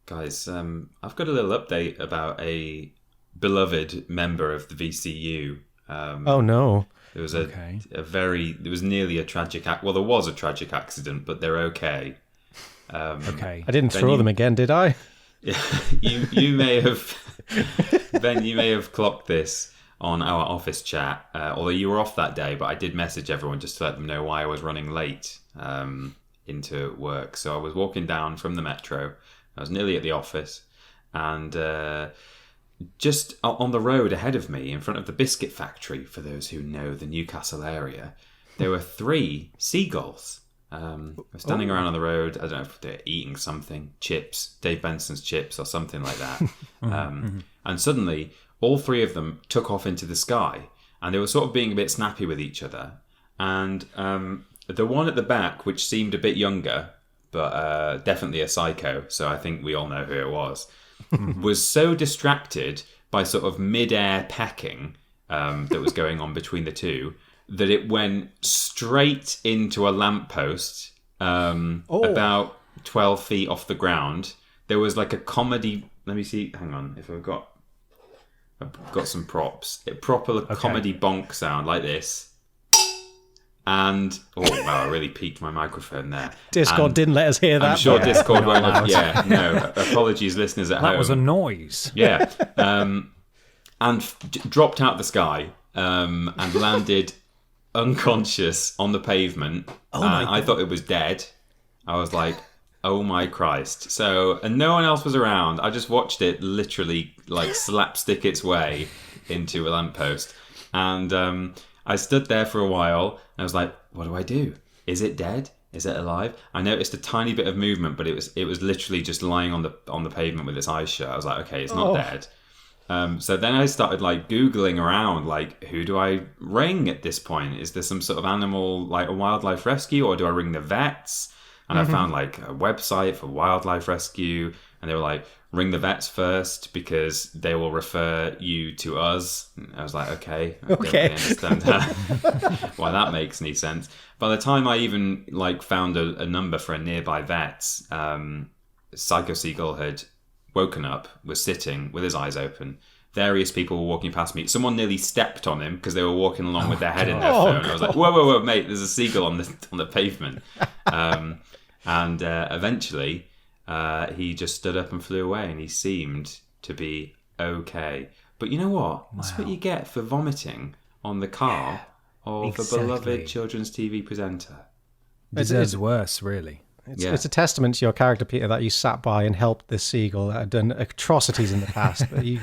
Guys, I've got a little update about a beloved member of the VCU. Oh no! There was there was nearly a tragic well, there was a tragic accident, but they're okay. I didn't throw them again, did I? You may have, Ben. You may have clocked this on our office chat, although you were off that day. But I did message everyone just to let them know why I was running late into work. So I was walking down from the metro. I was nearly at the office, and just on the road ahead of me, in front of the biscuit factory, for those who know the Newcastle area, there were 3 seagulls. Standing around on the road. I don't know if they're eating something, chips, Dave Benson's chips or something like that. And suddenly, all 3 of them took off into the sky, and they were sort of being a bit snappy with each other. And the one at the back, which seemed a bit younger, but definitely a psycho, so I think we all know who it was so distracted by sort of mid-air pecking that was going on between the two, that it went straight into a lamppost about 12 feet off the ground. There was like a comedy... Let me see. Hang on. If I've got some props. Proper comedy bonk sound like this. And... Oh, wow. I really peaked my microphone there. Discord didn't let us hear that. I'm sure Discord won't have... Yeah, no. Apologies, listeners at home. That was a noise. Yeah. And dropped out the sky and landed... unconscious on the pavement. I thought it was dead. I was like, oh my Christ. So, and no one else was around. I just watched it literally like slapstick its way into a lamppost. And I stood there for a while and I was like, what do I do? Is it dead? Is it alive? I noticed a tiny bit of movement, but it was literally just lying on the pavement with its eyes shut. I was like, okay, it's not dead. So then I started like Googling around, like, who do I ring at this point? Is there some sort of animal, like a wildlife rescue, or do I ring the vets? And I found like a website for wildlife rescue, and they were like, ring the vets first because they will refer you to us. And I was like, okay. I don't really understand why that makes any sense. By the time I even like found a number for a nearby vet, Psycho Seagull had woken up, was sitting with his eyes open. Various people were walking past me. Someone nearly stepped on him because they were walking along with their head in their phone. I was like, whoa, mate, there's a seagull on the pavement. And eventually he just stood up and flew away, and he seemed to be okay. But you know what? That's what you get for vomiting on the car of a beloved children's TV presenter. Deserves worse, really. It's a testament to your character, Peter, that you sat by and helped this seagull that had done atrocities in the past. But you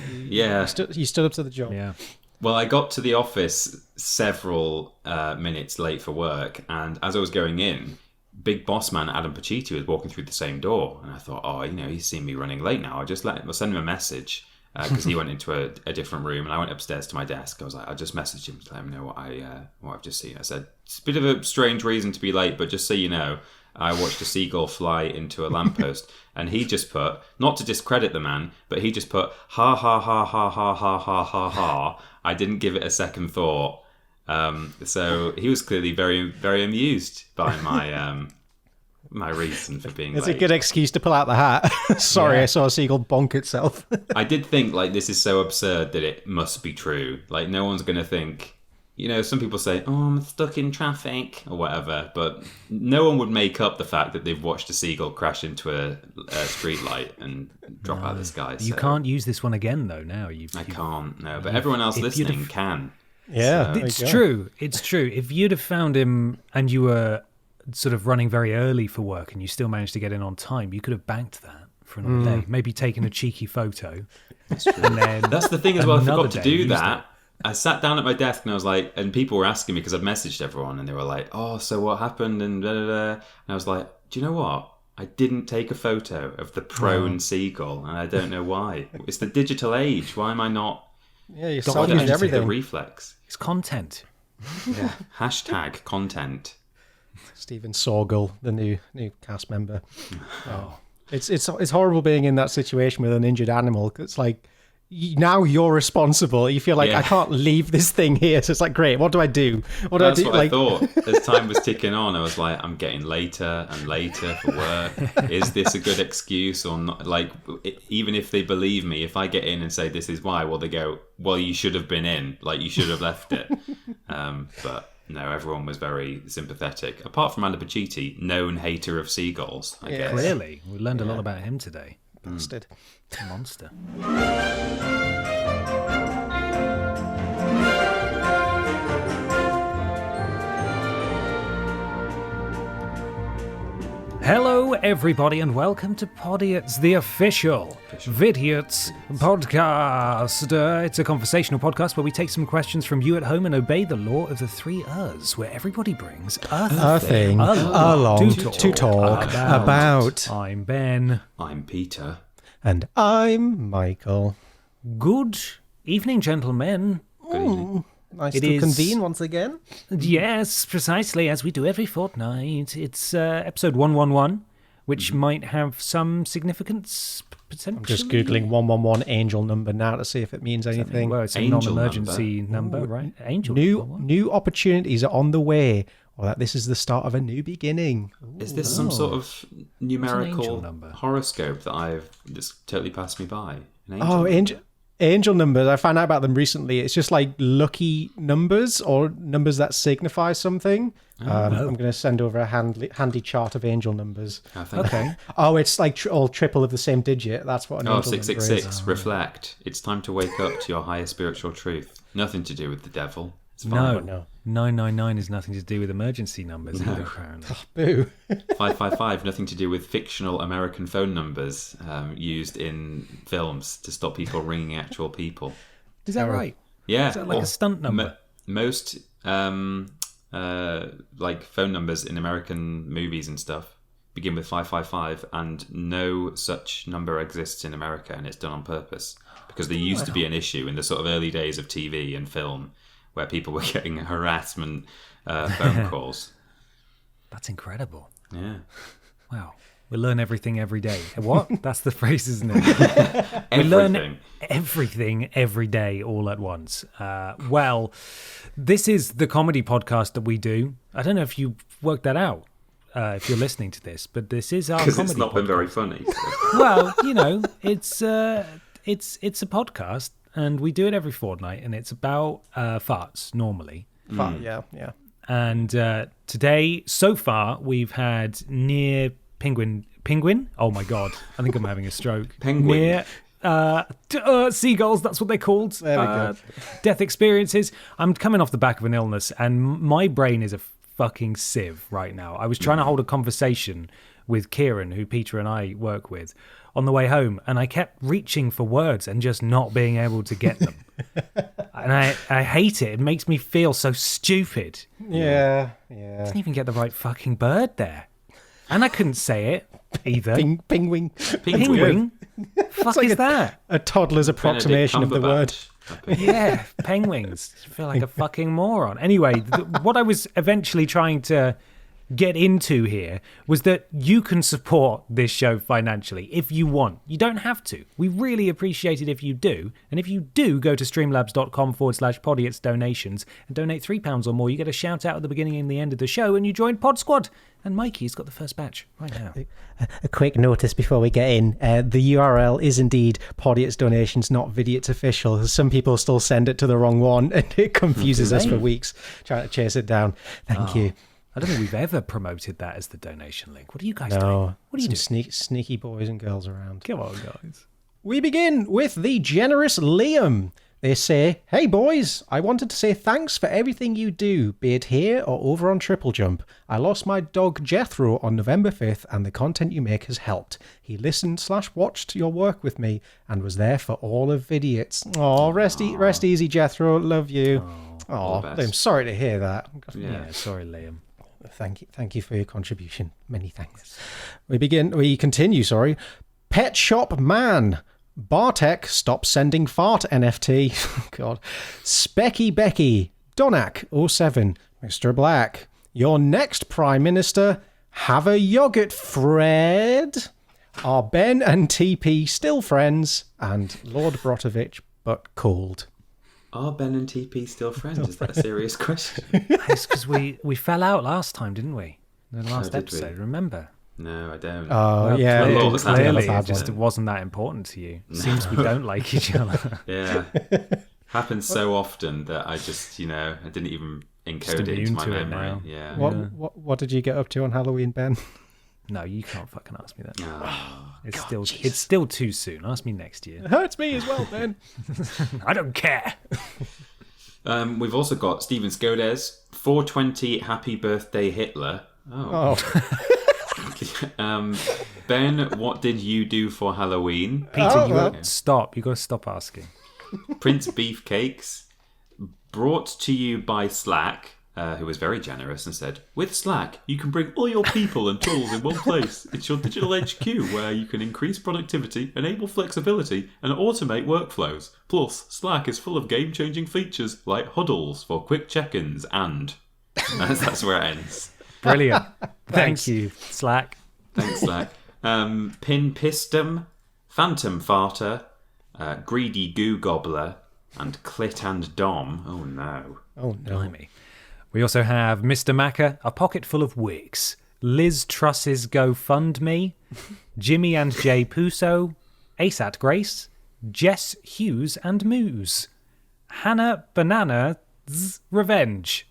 stood up to the job. Yeah. Well, I got to the office several minutes late for work, and as I was going in, big boss man Adam Pacitti was walking through the same door, and I thought, he's seen me running late now. I'll send him a message because he went into a different room, and I went upstairs to my desk. I was like, I'll just message him to let him know what I've just seen. I said, it's a bit of a strange reason to be late, but just so you know, I watched a seagull fly into a lamppost, and he just put, not to discredit the man, but he just put, ha, ha, ha, ha, ha, ha, ha, ha, ha. I didn't give it a second thought. So he was clearly very, very amused by my reason for being late. It's a good excuse to pull out the hat. Sorry, I saw a seagull bonk itself. I did think, like, this is so absurd that it must be true. Like, no one's going to think... some people say, I'm stuck in traffic or whatever, but no one would make up the fact that they've watched a seagull crash into a street light and drop out of the sky. You can't use this one again, though, now. I can't, no, but everyone else listening can. Yeah, so. It's true. It's true. If you'd have found him and you were sort of running very early for work and you still managed to get in on time, you could have banked that for another day. Maybe taken a cheeky photo. That's true. And then that's the thing as well. I forgot to do that. I sat down at my desk and I was like, and people were asking me because I'd messaged everyone and they were like, so what happened? And da, da, da. And I was like, do you know what? I didn't take a photo of the prone seagull, and I don't know why. It's the digital age. Why am I not? Yeah, you're selling everything. The reflex. It's content. Yeah. Hashtag content. Stephen Sorgall, the new cast member. It's horrible being in that situation with an injured animal. It's like, now you're responsible. You feel like, I can't leave this thing here. So it's like, great, what do I do? That's what I thought. As time was ticking on, I was like, I'm getting later and later for work. Is this a good excuse or not? Like, even if they believe me, if I get in and say this is why, well, they go, well, you should have been in. Like, you should have left it. But no, everyone was very sympathetic. Apart from Anna Pacitti, known hater of seagulls, I guess. Clearly. We learned a lot about him today. Bastard. Monster. Hello, everybody, and welcome to Podiots, the official Vidiots podcast. It's a conversational podcast where we take some questions from you at home and obey the law of the three Rs, where everybody brings a thing along to talk about. I'm Ben. I'm Peter. And I'm Michael. Good evening, gentlemen. Good evening. Nice to convene once again. Yes, precisely, as we do every fortnight. It's episode 111, which might have some significance, potentially. I'm just Googling 111 angel number now to see if it means anything. Well, it's a non-emergency number, right? Angel New opportunities are on the way, or that this is the start of a new beginning. Is this some sort of numerical horoscope that I've just totally passed me by? Angel numbers, I found out about them recently. It's just like lucky numbers or numbers that signify something. I'm going to send over a handy chart of angel numbers. It's like all triple of the same digit. That's what an angel 666, number is. reflect. It's time to wake up to your higher spiritual truth. Nothing to do with the devil. It's fine. No. 999 has nothing to do with emergency numbers either, apparently. Boo. 555, nothing to do with fictional American phone numbers used in films to stop people ringing actual people. Is that right? Yeah. Is that like a stunt number? Most like phone numbers in American movies and stuff begin with 555, and no such number exists in America, and it's done on purpose because there used to be an issue in the sort of early days of TV and film where people were getting harassment phone calls. That's incredible. Yeah. Wow. We learn everything every day. What? That's the phrase, isn't it? We learn everything every day all at once. Well, this is the comedy podcast that we do. I don't know if you worked that out, if you're listening to this, but this is our comedy podcast. Because it's not been very funny. So. Well, it's a podcast. And we do it every fortnight, and it's about farts, normally. Yeah. And today, so far, we've had near penguin? Oh, my God. I think I'm having a stroke. Penguin. Near seagulls, that's what they're called. There we go. Death experiences. I'm coming off the back of an illness, and my brain is a fucking sieve right now. I was trying to hold a conversation with Kieran, who Peter and I work with, on the way home, and I kept reaching for words and just not being able to get them. And I hate it. It makes me feel so stupid. Yeah. I didn't even get the right fucking bird there. And I couldn't say it either. Penguin. Fuck is that? A toddler's approximation of the word. Yeah, penguins. I feel like a fucking moron. Anyway, what I was eventually trying to get into here was that you can support this show financially if you want. You don't have to. We really appreciate it if you do. And if you do, go to streamlabs.com/Podiots donations and donate £3 or more. You get a shout out at the beginning and the end of the show, and you join Pod Squad. And Mikey's got the first batch right now. A quick notice before we get in. The URL is indeed Podiots donations, not Vidiots official. Some people still send it to the wrong one, and it confuses us for weeks trying to chase it down. Thank you. I don't think we've ever promoted that as the donation link. What are you guys doing? What are you doing? Sneaky boys and girls around. Come on, guys. We begin with the generous Liam. They say, "Hey boys, I wanted to say thanks for everything you do, be it here or over on Triple Jump. I lost my dog Jethro on November 5th and the content you make has helped. He listened/watched your work with me and was there for all of Vidiots. Oh, rest easy, Jethro. Love you." Oh, I'm sorry to hear that. Yeah, sorry, Liam. Thank you for your contribution. Many thanks. We continue. Pet Shop Man. Bartek, stop sending fart NFT. God. Specky Becky. Donak 07. Mr. Black. Your next Prime Minister. Have a yogurt, Fred. Are Ben and TP still friends? And Lord Brotovich, but cold. Are Ben and TP still friends? Is that a serious question? It's because we fell out last time, didn't we? In the last did episode, we? remember? No, I don't. Oh, yeah. clearly- we lot did- was we did have a Clearly, bad it just one. wasn't that important to you. Seems we don't like each other. Yeah. Happens so often that I just, I didn't even encode it into immune my to it memory. now. Yeah. What did you get up to on Halloween, Ben? No, you can't fucking ask me that. Oh. It's still too soon. Ask me next year. It hurts me as well, Ben. I don't care. We've also got Steven Skodes, 420 Happy Birthday Hitler. Oh. Ben, what did you do for Halloween? Peter, stop. You got to stop asking. Prince Beefcakes, brought to you by Slack, who was very generous and said, with Slack, you can bring all your people and tools in one place. It's your digital HQ where you can increase productivity, enable flexibility, and automate workflows. Plus, Slack is full of game-changing features like huddles for quick check-ins and... That's where it ends. Brilliant. Thank you, Slack. Thanks, Slack. Pin Pistum, Phantom Farter, Greedy Goo Gobbler, and Clit and Dom. Oh no. Oh, no. Blimey. We also have Mr. Macca, a pocket full of wigs, Liz Truss's GoFundMe, Jimmy and Jay Puso, ASAT Grace, Jess Hughes and Moose, Hannah Banana's Revenge,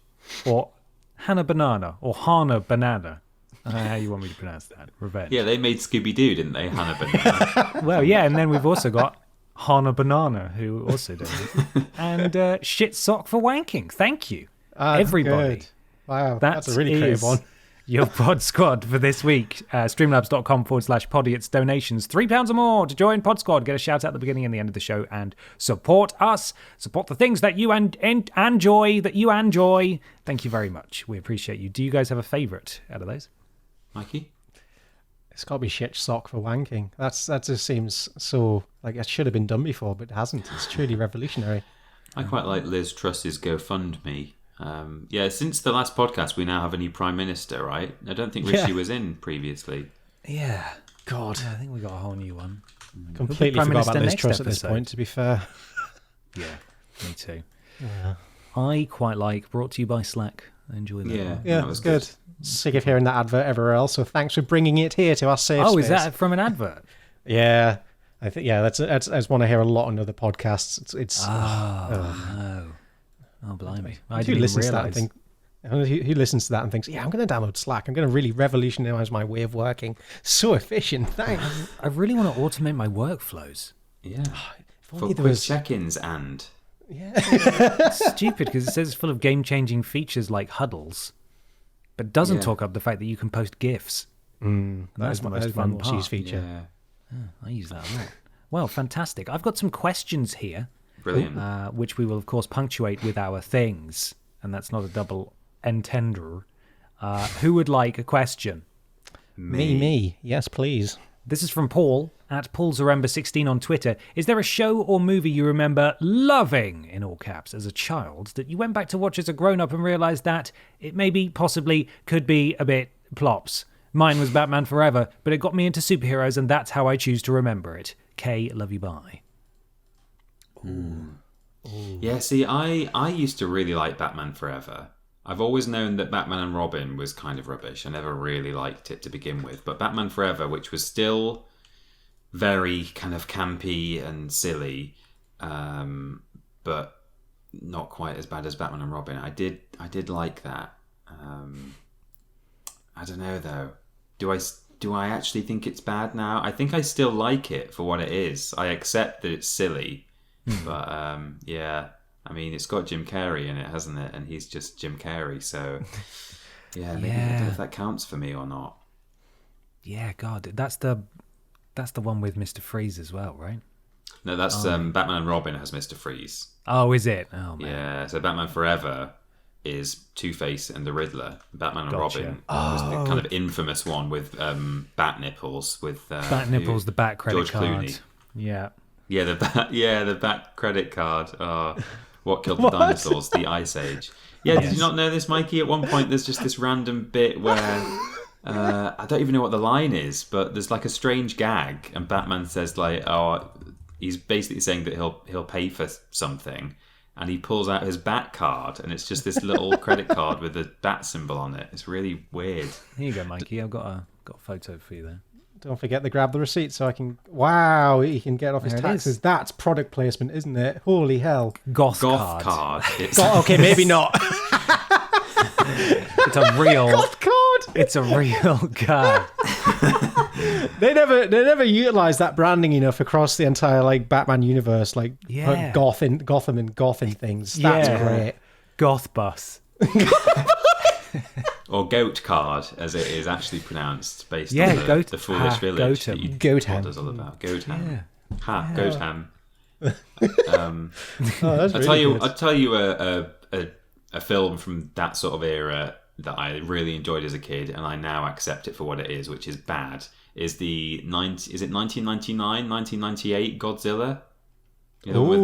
or Hannah Banana, or Hannah Banana. I don't know how you want me to pronounce that. Revenge. Yeah, they made Scooby-Doo, didn't they, Hannah Banana? Well, yeah, and then we've also got Hannah Banana, who also does it. And Shit Sock for Wanking. Thank you, everybody. Good. Wow, that's a really creative one. Your pod squad for this week. Streamlabs.com/Podiots donations. £3 or more to join Pod Squad. Get a shout out at the beginning and the end of the show and support us. Support the things that you enjoy, Thank you very much. We appreciate you. Do you guys have a favourite out of those? Mikey? It's got to be Shit Sock for Wanking. That just seems so, like, it should have been done before, but it hasn't. It's truly revolutionary. I quite like Liz Truss's GoFundMe. Since the last podcast, we now have a new Prime Minister, right? I don't think Rishi was in previously. Yeah. God. Yeah, I think we got a whole new one. Completely Prime forgot about Minister Liz next Truss at this episode. point, to be fair. Yeah, me too. I quite like Brought to You by Slack. I enjoy that. Yeah, one. Yeah, that was good. Sick of hearing that advert everywhere else, so thanks for bringing it here to our safe Oh, is space. that from an advert? Yeah. I think, that's one I hear a lot on other podcasts. It's No. Oh, blimey. I who didn't listens even to that and realise. who listens to that and thinks, yeah, I'm going to download Slack. I'm going to really revolutionize my way of working. So efficient, thanks. I really want to automate my workflows. Yeah. If For only there quick was... check-ins and... It's stupid because it says it's full of game-changing features like huddles, but doesn't talk up the fact that you can post GIFs. That's the most fun fun part. cheese feature. Yeah. I use that a lot. Well, fantastic. I've got some questions here, Brilliant. which we will, of course, punctuate with our things, and that's not a double entendre. Who would like a question? Me. Yes, please. This is from Paul at PaulZaremba16 on Twitter. Is there a show or movie you remember loving, in all caps, as a child that you went back to watch as a grown-up and realised that it maybe, possibly, could be a bit plops? Mine was Batman Forever, but it got me into superheroes and that's how I choose to remember it. K, love you, bye. Yeah, see, I used to really like Batman Forever. I've always known that Batman and Robin was kind of rubbish. I never really liked it to begin with. But Batman Forever, which was still very kind of campy and silly, but not quite as bad as Batman and Robin, I did like that. I don't know, though. Do I actually think it's bad now? I think I still like it for what it is. I accept that it's silly. But, yeah... I mean, it's got Jim Carrey in it, hasn't it? And he's just Jim Carrey, so yeah, maybe I don't know if that counts for me or not. Yeah, God, that's the one with Mr. Freeze as well, right? No, that's Batman and Robin has Mr. Freeze. Oh, is it? Oh, man. Yeah, so Batman Forever is Two-Face and the Riddler. Batman and Gotcha. Robin was the kind of infamous one with bat nipples with Bat nipples, the bat credit George card. Clooney. Yeah. Yeah, the bat credit card. Oh, what killed the dinosaurs? The Ice Age. Yeah, did you not know this, Mikey? At one point, there's just this random bit where I don't even know what the line is, but there's like a strange gag, and Batman says like, "Oh, he's basically saying that he'll pay for something," and he pulls out his Bat card, and it's just this little credit card with a bat symbol on it. It's really weird. Here you go, Mikey. I've got a photo for you there. Don't forget to grab the receipt so I can. Wow, he can get off his taxes. That's product placement, isn't it? Holy hell! Goth card. Okay, maybe not. It's a real Goth card. It's a real card. They never utilized that branding enough across the entire like Batman universe, like Gotham and Gotham things. That's great. Goth bus. Or goat card, as it is actually pronounced, based on the Foolish Village. Goatham. What is all about? Goatham. Yeah. Goatham. I'll tell you a film from that sort of era that I really enjoyed as a kid, and I now accept it for what it is, which is bad. Is it 1999, 1998 Godzilla? You know, with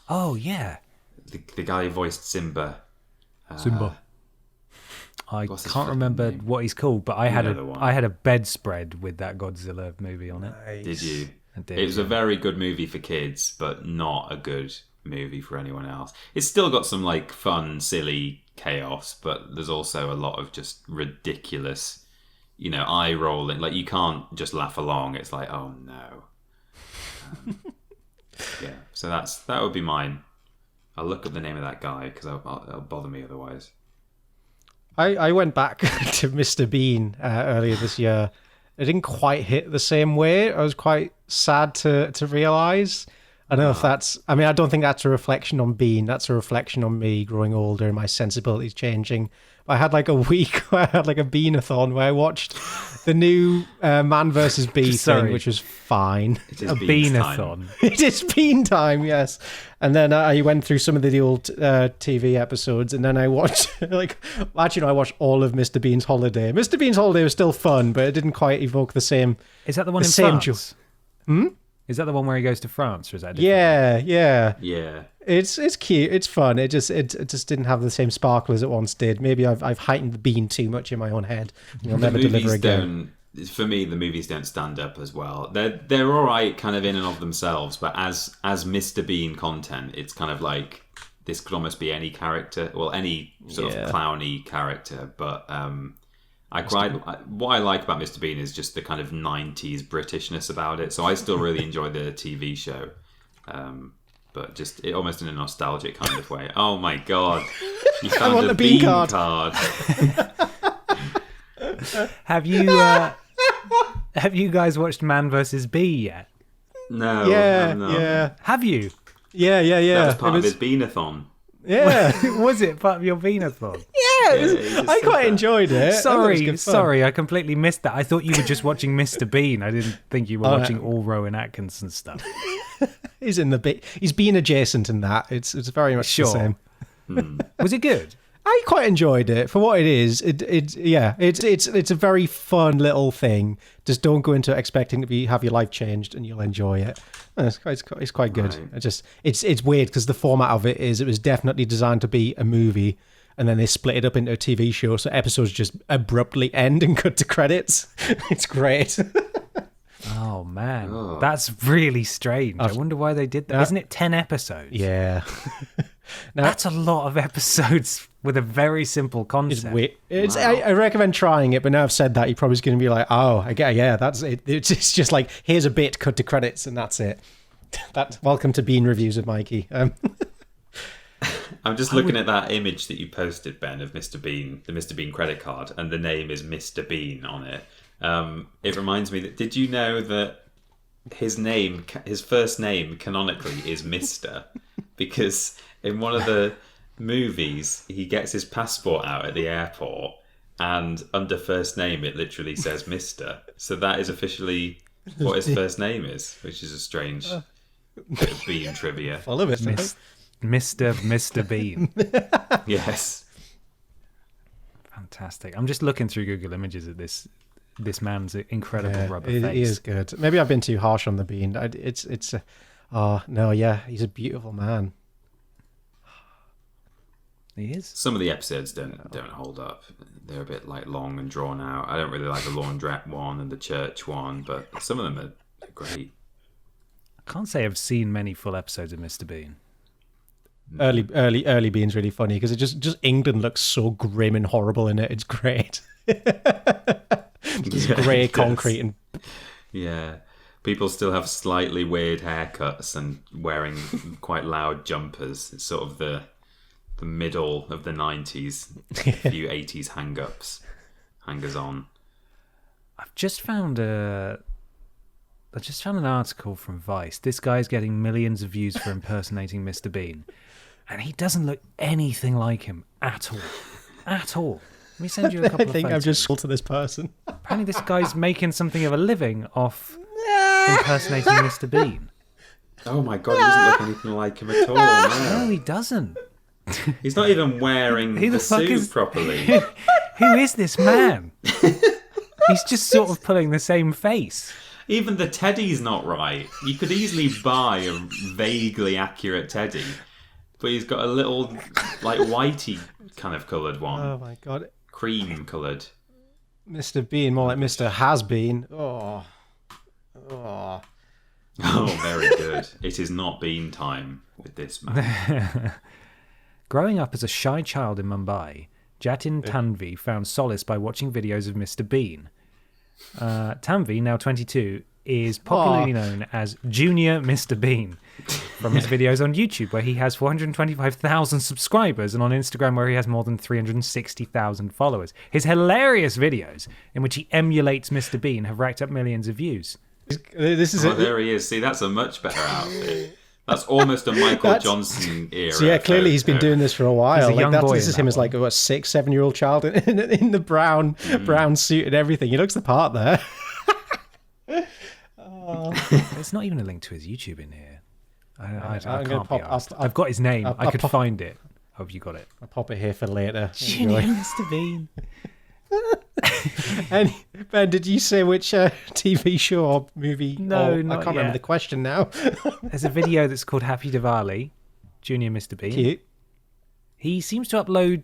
oh yeah, the guy who voiced Simba. Simba. I can't remember what he's called, but I had a bedspread with that Godzilla movie on it. Nice. Did you? I did. It was a very good movie for kids, but not a good movie for anyone else. It's still got some like fun, silly chaos, but there's also a lot of just ridiculous, eye rolling. Like you can't just laugh along. It's like, oh no. Yeah. So that would be mine. I'll look up the name of that guy because it'll bother me otherwise. I went back to Mr. Bean earlier this year. It didn't quite hit the same way. I was quite sad to realise. I don't know if that's... I mean, I don't think that's a reflection on Bean. That's a reflection on me growing older and my sensibilities changing. But I had like a week where I had like a Beanathon where I watched the new Man vs. Bee thing, which was fine. It is a Beanathon. It is Bean time, yes. And then I went through some of the old TV episodes, and then I watched I watched all of Mr. Bean's Holiday. Mr. Bean's Holiday was still fun, but it didn't quite evoke the same. Is that the one in France? Is that the one where he goes to France, or is that different? Yeah. It's cute. It's fun. It just didn't have the same sparkle as it once did. Maybe I've heightened the Bean too much in my own head. You'll never deliver again. For me, the movies don't stand up as well. They're all right, kind of in and of themselves. But as Mr. Bean content, it's kind of like this could almost be any character, well, any sort of clowny character. But what I like about Mr. Bean is just the kind of 90s Britishness about it. So I still really enjoy the TV show. But just almost in a nostalgic kind of way. Oh my god, you found a bean card. Have you guys watched Man vs. Bee yet? No. Yeah. Have you? Yeah. That was part of his Beanathon. Yeah. Was it part of your Beanathon? Yeah, I quite enjoyed it. Sorry, I completely missed that. I thought you were just watching Mr. Bean. I didn't think you were watching all Rowan Atkinson stuff. He's in he's Bean adjacent in that. It's very much the same. Was it good? I quite enjoyed it for what it is. It's a very fun little thing. Just don't go into it expecting to have your life changed, and you'll enjoy it. It's quite good. Right. It's weird because the format of it was definitely designed to be a movie, and then they split it up into a TV show, so episodes just abruptly end and cut to credits. It's great. Oh man, that's really strange. I wonder why they did that. Isn't it 10 episodes? Yeah. That's a lot of episodes with a very simple concept. It's weird. I recommend trying it, but now I've said that, you're probably just going to be like, oh, I get it. Yeah, that's it. It's just like, here's a bit, cut to credits, and that's it. Welcome to Bean Reviews with Mikey. I'm just looking at that image that you posted, Ben, of Mr. Bean, the Mr. Bean credit card, and the name is Mr. Bean on it. It reminds me that, did you know that his first name canonically is Mr. Because in one of the movies, he gets his passport out at the airport, and under first name, it literally says Mr. So that is officially what his first name is, which is a strange bit of Bean trivia. I love it. Mr. Bean. Yes. Fantastic. I'm just looking through Google Images at this man's incredible rubber face. He is good. Maybe I've been too harsh on the Bean. He's a beautiful man. He is. Some of the episodes don't hold up. They're a bit like long and drawn out. I don't really like the laundrette one and the church one, but some of them are great. I can't say I've seen many full episodes of Mr. Bean. Early Bean's really funny because it just England looks so grim and horrible in it. It's great. Just grey concrete and people still have slightly weird haircuts and wearing quite loud jumpers. It's sort of the middle of the 90s, a few 80s hangers on. I've just found an article from Vice. This guy's getting millions of views for impersonating Mr. Bean, and he doesn't look anything like him at all. At all. Let me send you a couple of photos. I've just sold to this person. Apparently this guy's making something of a living off impersonating Mr. Bean. Oh my god, he doesn't look anything like him at all. No, he doesn't. He's not even wearing the suit properly. Who is this man? He's just sort of pulling the same face. Even the teddy's not right. You could easily buy a vaguely accurate teddy, but he's got a little, like, whitey kind of coloured one. Oh my god. Cream coloured. Mr. Bean, more like Mr. Has Been. Oh, very good. It is not bean time with this man. Growing up as a shy child in Mumbai, Jatin Tanvi found solace by watching videos of Mr. Bean. Tanvi, now 22, is popularly known as Junior Mr. Bean from his videos on YouTube, where he has 425,000 subscribers, and on Instagram, where he has more than 360,000 followers. His hilarious videos, in which he emulates Mr. Bean, have racked up millions of views. There he is. See, that's a much better outfit. That's almost a Michael Johnson era. So clearly he's been doing this for a while. He's a young boy this is him as like a 6-7-year-old child in the brown suit and everything. He looks the part there. There's not even a link to his YouTube in here. I can't be asked. I've got his name. I could find it. Hope you got it. I'll pop it here for later. Junior Mr. Bean. And Ben, did you say which TV show or movie? No, I can't remember the question now. There's a video that's called Happy Diwali, Junior Mr. Bean. Cute. He seems to upload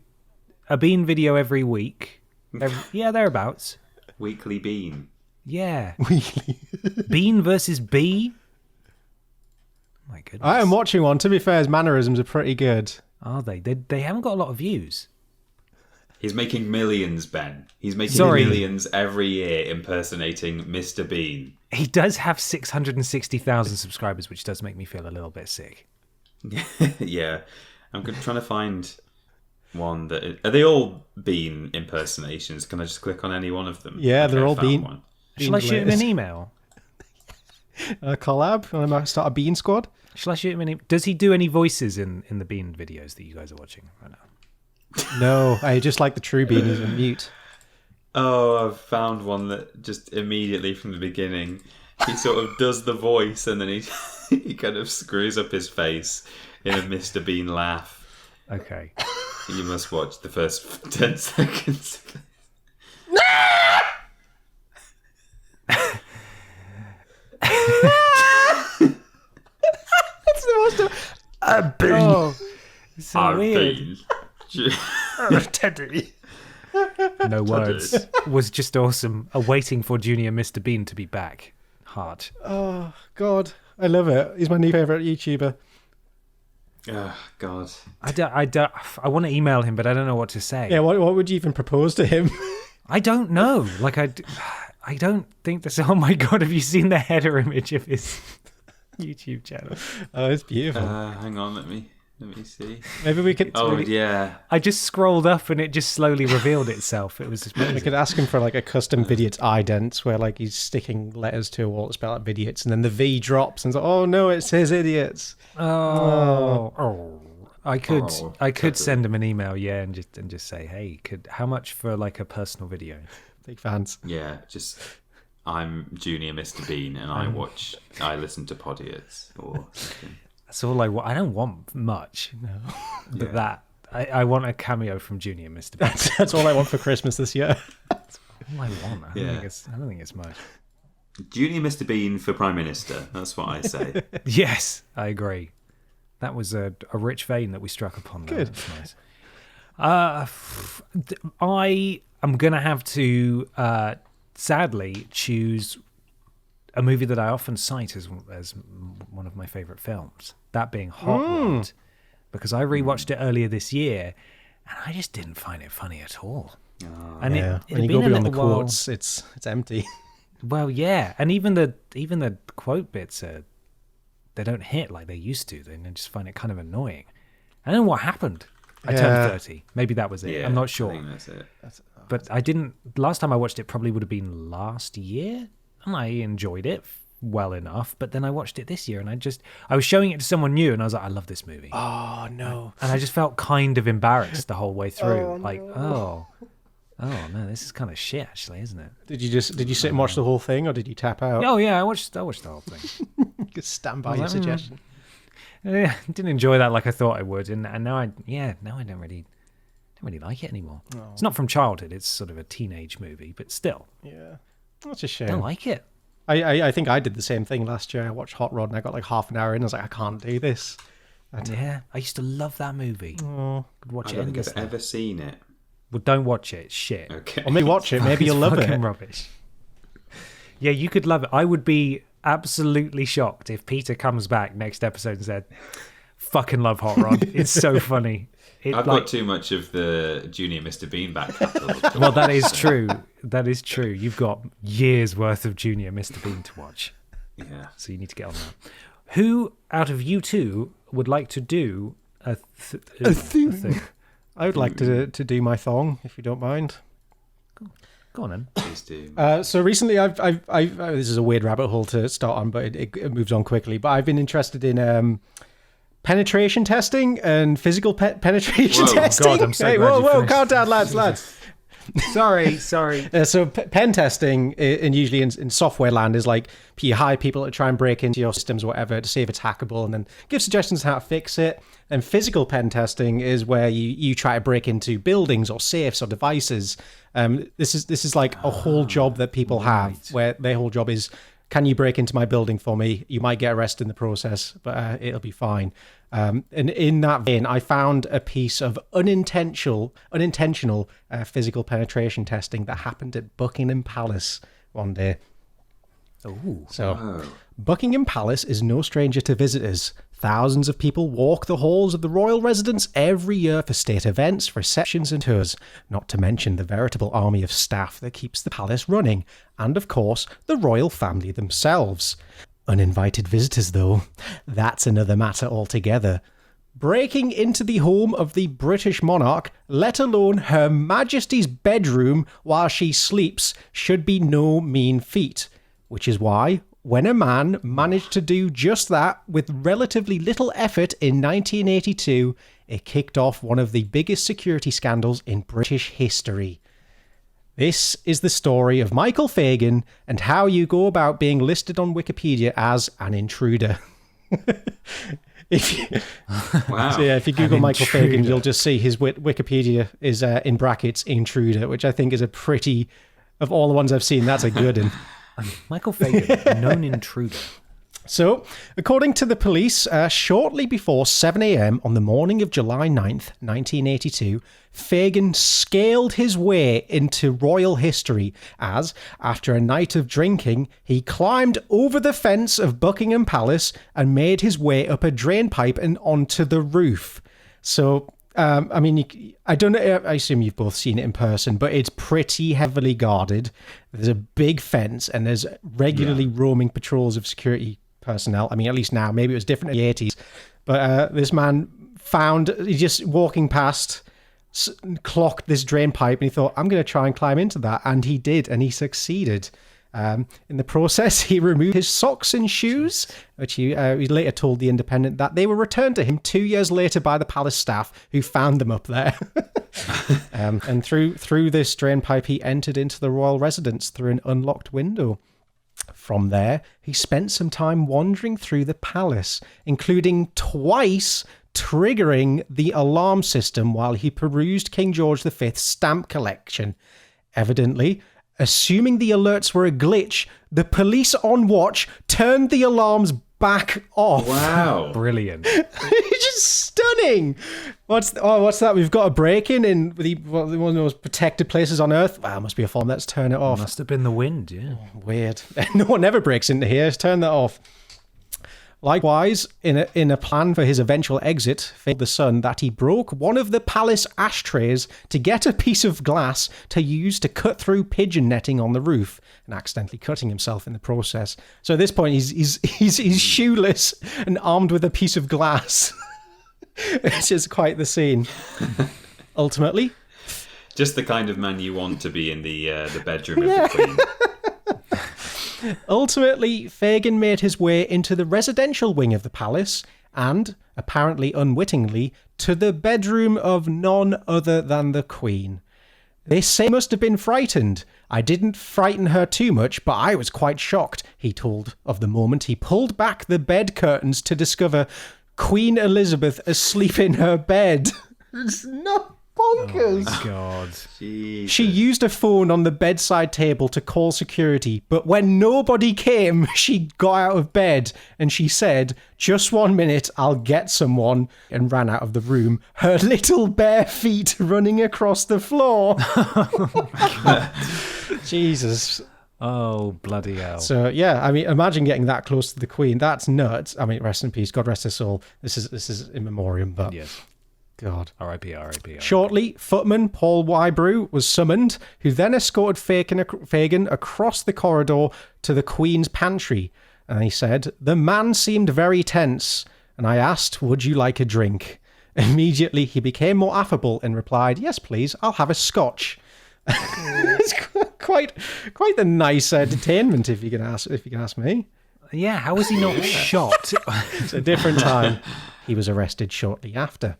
a Bean video every week. Thereabouts. Weekly Bean. Yeah. Bean versus Bee. My goodness. I am watching one. To be fair, his mannerisms are pretty good. Are they? They haven't got a lot of views. He's making millions, Ben. He's making millions every year impersonating Mr. Bean. He does have 660,000 subscribers, which does make me feel a little bit sick. Yeah. I'm trying to find one that... Are they all Bean impersonations? Can I just click on any one of them? Yeah, they're all Bean. One. Shall I shoot him an email? A collab? I might start a Bean squad? Shall I shoot him an email? Does he do any voices in the Bean videos that you guys are watching right now? No, I just like the true Bean. He's on mute. Oh, I've found one that just immediately from the beginning, he sort of does the voice and then he kind of screws up his face in a Mr. Bean laugh. Okay. You must watch the first 10 seconds. That's the most... A Bean. Oh, it's so weird. Teddy. No words. Was just awesome. Waiting for Junior Mr. Bean to be back. Heart. Oh, God. I love it. He's my new favourite YouTuber. Oh, God. I want to email him, but I don't know what to say. Yeah, what would you even propose to him? I don't know. Like, I don't think this... Oh, my God. Have you seen the header image of his YouTube channel? Oh, it's beautiful. Hang on, let me see. Maybe we could... Yeah. I just scrolled up and it just slowly revealed itself. It was just amazing. We could ask him for like a custom Vidiots ident where like he's sticking letters to a wall to spell out Vidiots and then the V drops and it's like, oh no, it says idiots. I could send him an email, and just say, hey, how much for like a personal video? Big fans. Yeah, just I'm Junior Mr. Bean and I listen to Podiots or something. That's all I want. I don't want much, but I want a cameo from Junior Mr. Bean. That's all I want for Christmas this year. That's all I want. I don't think it's much. Junior Mr. Bean for Prime Minister. That's what I say. Yes, I agree. That was a rich vein that we struck upon there. Good. That's nice. I am going to have to, sadly, choose a movie that I often cite as one of my favourite films, that being Hot Rod, because I rewatched it earlier this year, and I just didn't find it funny at all. When you go beyond the quotes, it's empty. Well, yeah, and even the quote bits they don't hit like they used to. They just find it kind of annoying. I don't know what happened. I turned 30. Maybe that was it. Yeah, I'm not sure. I think that's it. But I didn't. Last time I watched it probably would have been last year, and I enjoyed it well enough. But then I watched it this year, and I was showing it to someone new, and I was like, I love this movie. Oh no! And I just felt kind of embarrassed the whole way through. Oh no, this is kind of shit, actually, isn't it? Did you sit and watch the whole thing, or did you tap out? Oh yeah, I watched the whole thing. Just stand by your suggestion. Yeah, didn't enjoy that like I thought I would, and now I don't really like it anymore. Oh. It's not from childhood; it's sort of a teenage movie, but still. Yeah, that's a shame. I don't like it. I think I did the same thing last year. I watched Hot Rod and I got like half an hour in. I was like, I can't do this. Yeah, I used to love that movie. Oh, I'd watch I it don't think endlessly. I've ever seen it. Well, don't watch it. It's shit. Okay. Or maybe watch it. Maybe you'll love it. Fucking rubbish. Yeah, you could love it. I would be absolutely shocked if Peter comes back next episode and said, "Fucking love Hot Rod. It's so funny." I've got too much of the Junior Mr. Bean back catalogue. Well, that is true. That is true. You've got years worth of Junior Mr. Bean to watch. Yeah. So you need to get on that. Who out of you two would like to do a thing? I would like to do my thong, if you don't mind. Go on then. Please do. So recently, I've this is a weird rabbit hole to start on, but it moves on quickly. But I've been interested in penetration testing and physical penetration testing. God, I'm so hey, glad whoa, calm down, lads. Sorry. So pen testing, and usually in software land, is like you hire people to try and break into your systems or whatever to see if it's hackable and then give suggestions on how to fix it. And physical pen testing is where you try to break into buildings or safes or devices. This is like a whole job that people have where their whole job is, can you break into my building for me? You might get arrested in the process, but it'll be fine. And in that vein, I found a piece of unintentional physical penetration testing that happened at Buckingham Palace one day. Ooh. So, Buckingham Palace is no stranger to visitors. Thousands of people walk the halls of the royal residence every year for state events, receptions and tours, not to mention the veritable army of staff that keeps the palace running, and of course, the royal family themselves. Uninvited visitors, though, that's another matter altogether. Breaking into the home of the British monarch, let alone Her Majesty's bedroom while she sleeps, should be no mean feat. Which is why, when a man managed to do just that with relatively little effort in 1982, it kicked off one of the biggest security scandals in British history. This is the story of Michael Fagan and how you go about being listed on Wikipedia as an intruder. If you Google Michael Fagan, you'll just see his Wikipedia is in brackets intruder, which I think is a pretty, of all the ones I've seen, that's a good one. Michael Fagan, known intruder. So, according to the police, shortly before 7 a.m. on the morning of July 9th, 1982, Fagan scaled his way into royal history as, after a night of drinking, he climbed over the fence of Buckingham Palace and made his way up a drainpipe and onto the roof. So, I don't know, I assume you've both seen it in person, but it's pretty heavily guarded. There's a big fence and there's regularly roaming patrols of security personnel. I mean, at least now, maybe it was different in the 80s. But this man he just walking past, clocked this drain pipe and he thought, I'm going to try and climb into that. And he did, and he succeeded. In the process, he removed his socks and shoes, which he later told The Independent that they were returned to him 2 years later by the palace staff who found them up there. And through this drain pipe, he entered into the royal residence through an unlocked window. From there, he spent some time wandering through the palace, including twice triggering the alarm system while he perused King George V's stamp collection. Evidently, assuming the alerts were a glitch, the police on watch turned the alarms back off. Wow. Brilliant. It's just stunning. What's that? We've got a break-in in one of the most protected places on Earth. Wow, must be a form. Let's turn it off. Must have been the wind, yeah. Weird. No one ever breaks into here. Turn that off. Likewise, in a plan for his eventual exit, failed the son that he broke one of the palace ashtrays to get a piece of glass to use to cut through pigeon netting on the roof, and accidentally cutting himself in the process. So at this point, he's shoeless and armed with a piece of glass. It's just quite the scene. Ultimately, just the kind of man you want to be in the bedroom of the Queen. Ultimately, Fagin made his way into the residential wing of the palace and, apparently unwittingly, to the bedroom of none other than the Queen. They say he must have been frightened. I didn't frighten her too much, but I was quite shocked, he told of the moment he pulled back the bed curtains to discover Queen Elizabeth asleep in her bed. It's not bonkers. Oh, my God. Jesus. She used a phone on the bedside table to call security, but when nobody came, she got out of bed and she said, "Just 1 minute, I'll get someone," and ran out of the room, her little bare feet running across the floor. Jesus. Oh, bloody hell. So, yeah, I mean, imagine getting that close to the Queen. That's nuts. I mean, rest in peace. God rest her soul. This is in memoriam, but... Yes. God. R.I.P. Shortly, footman Paul Wybrew was summoned, who then escorted Fagin across the corridor to the Queen's pantry. And he said, "The man seemed very tense, and I asked, 'Would you like a drink?' Immediately, he became more affable and replied, 'Yes, please, I'll have a scotch.'" It's quite the nice detainment, if you can ask me. Yeah, how was he not shot? It's a different time. He was arrested shortly after.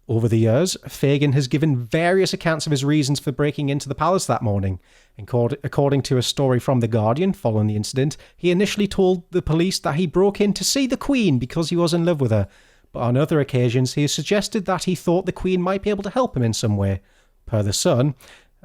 Over the years, Fagin has given various accounts of his reasons for breaking into the palace that morning. According to a story from The Guardian following the incident, he initially told the police that he broke in to see the Queen because he was in love with her. But on other occasions, he has suggested that he thought the Queen might be able to help him in some way. Per the Sun,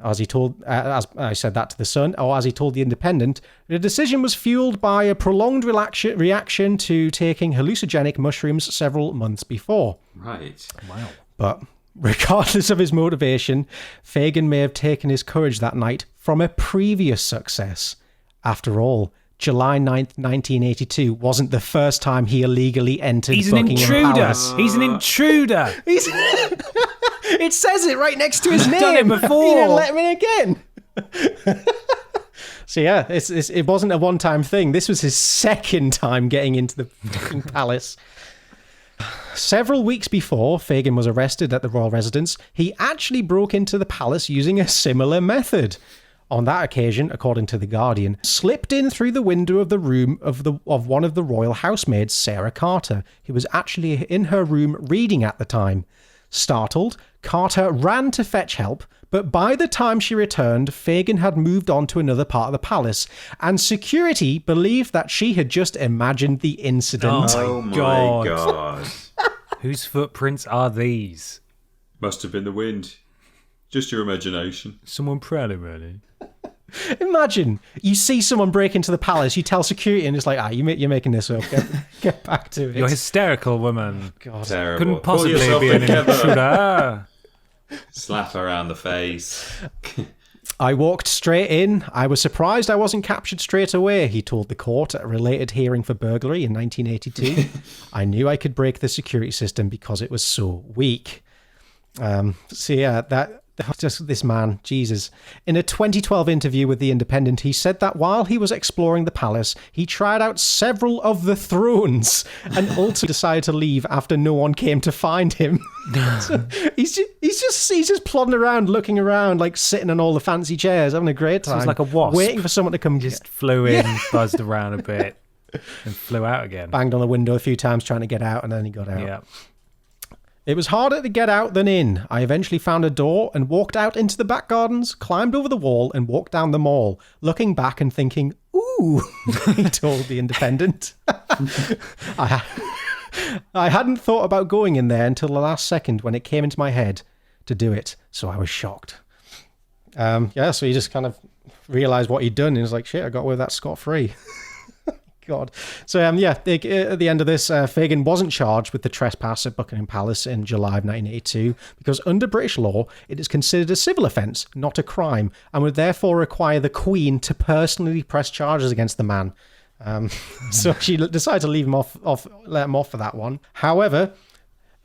as I said that to the Sun, or as he told the Independent, the decision was fueled by a prolonged reaction to taking hallucinogenic mushrooms several months before. Right. Wow. But regardless of his motivation, Fagin may have taken his courage that night from a previous success. After all, July 9th, 1982 wasn't the first time he illegally entered Buckingham Palace. He's an intruder. It says it right next to his name. Done it before. He didn't let me again. So yeah, it wasn't a one-time thing. This was his second time getting into the fucking palace. Several weeks before Fagin was arrested at the royal residence, he actually broke into the palace using a similar method. On that occasion, according to The Guardian, slipped in through the window of the room of one of the royal housemaids, Sarah Carter, who was actually in her room reading at the time. Startled, Carter ran to fetch help, but by the time she returned, Fagin had moved on to another part of the palace, and security believed that she had just imagined the incident. Oh my God. Whose footprints are these? Must have been the wind. Just your imagination. Someone proud of me. Imagine, you see someone break into the palace, you tell security, and it's like, you're making this up. Get back to it. You're hysterical, woman. God. Terrible. Couldn't possibly Pull yourself be an together. intruder. Slap her around the face. I walked straight in. I was surprised I wasn't captured straight away, he told the court at a related hearing for burglary in 1982. I knew I could break the security system because it was so weak. So yeah, just this man, Jesus. In a 2012 interview with The Independent, he said that while he was exploring the palace, he tried out several of the thrones and ultimately decided to leave after no one came to find him. So he's just plodding around, looking around, like sitting on all the fancy chairs, having a great time. Sounds like a wasp. Waiting for someone to come. Just flew in, buzzed around a bit, and flew out again. Banged on the window a few times trying to get out, and then he got out. Yeah. It was harder to get out than in. I eventually found a door and walked out into the back gardens, climbed over the wall and walked down the mall, looking back and thinking, ooh, he told The Independent. I hadn't thought about going in there until the last second when it came into my head to do it, so I was shocked. So he just kind of realised what he'd done and was like, shit, I got away with that scot-free. God. So, at the end of this, Fagin wasn't charged with the trespass at Buckingham Palace in July of 1982 because under British law, it is considered a civil offence, not a crime, and would therefore require the Queen to personally press charges against the man. So she decided to let him off for that one. However,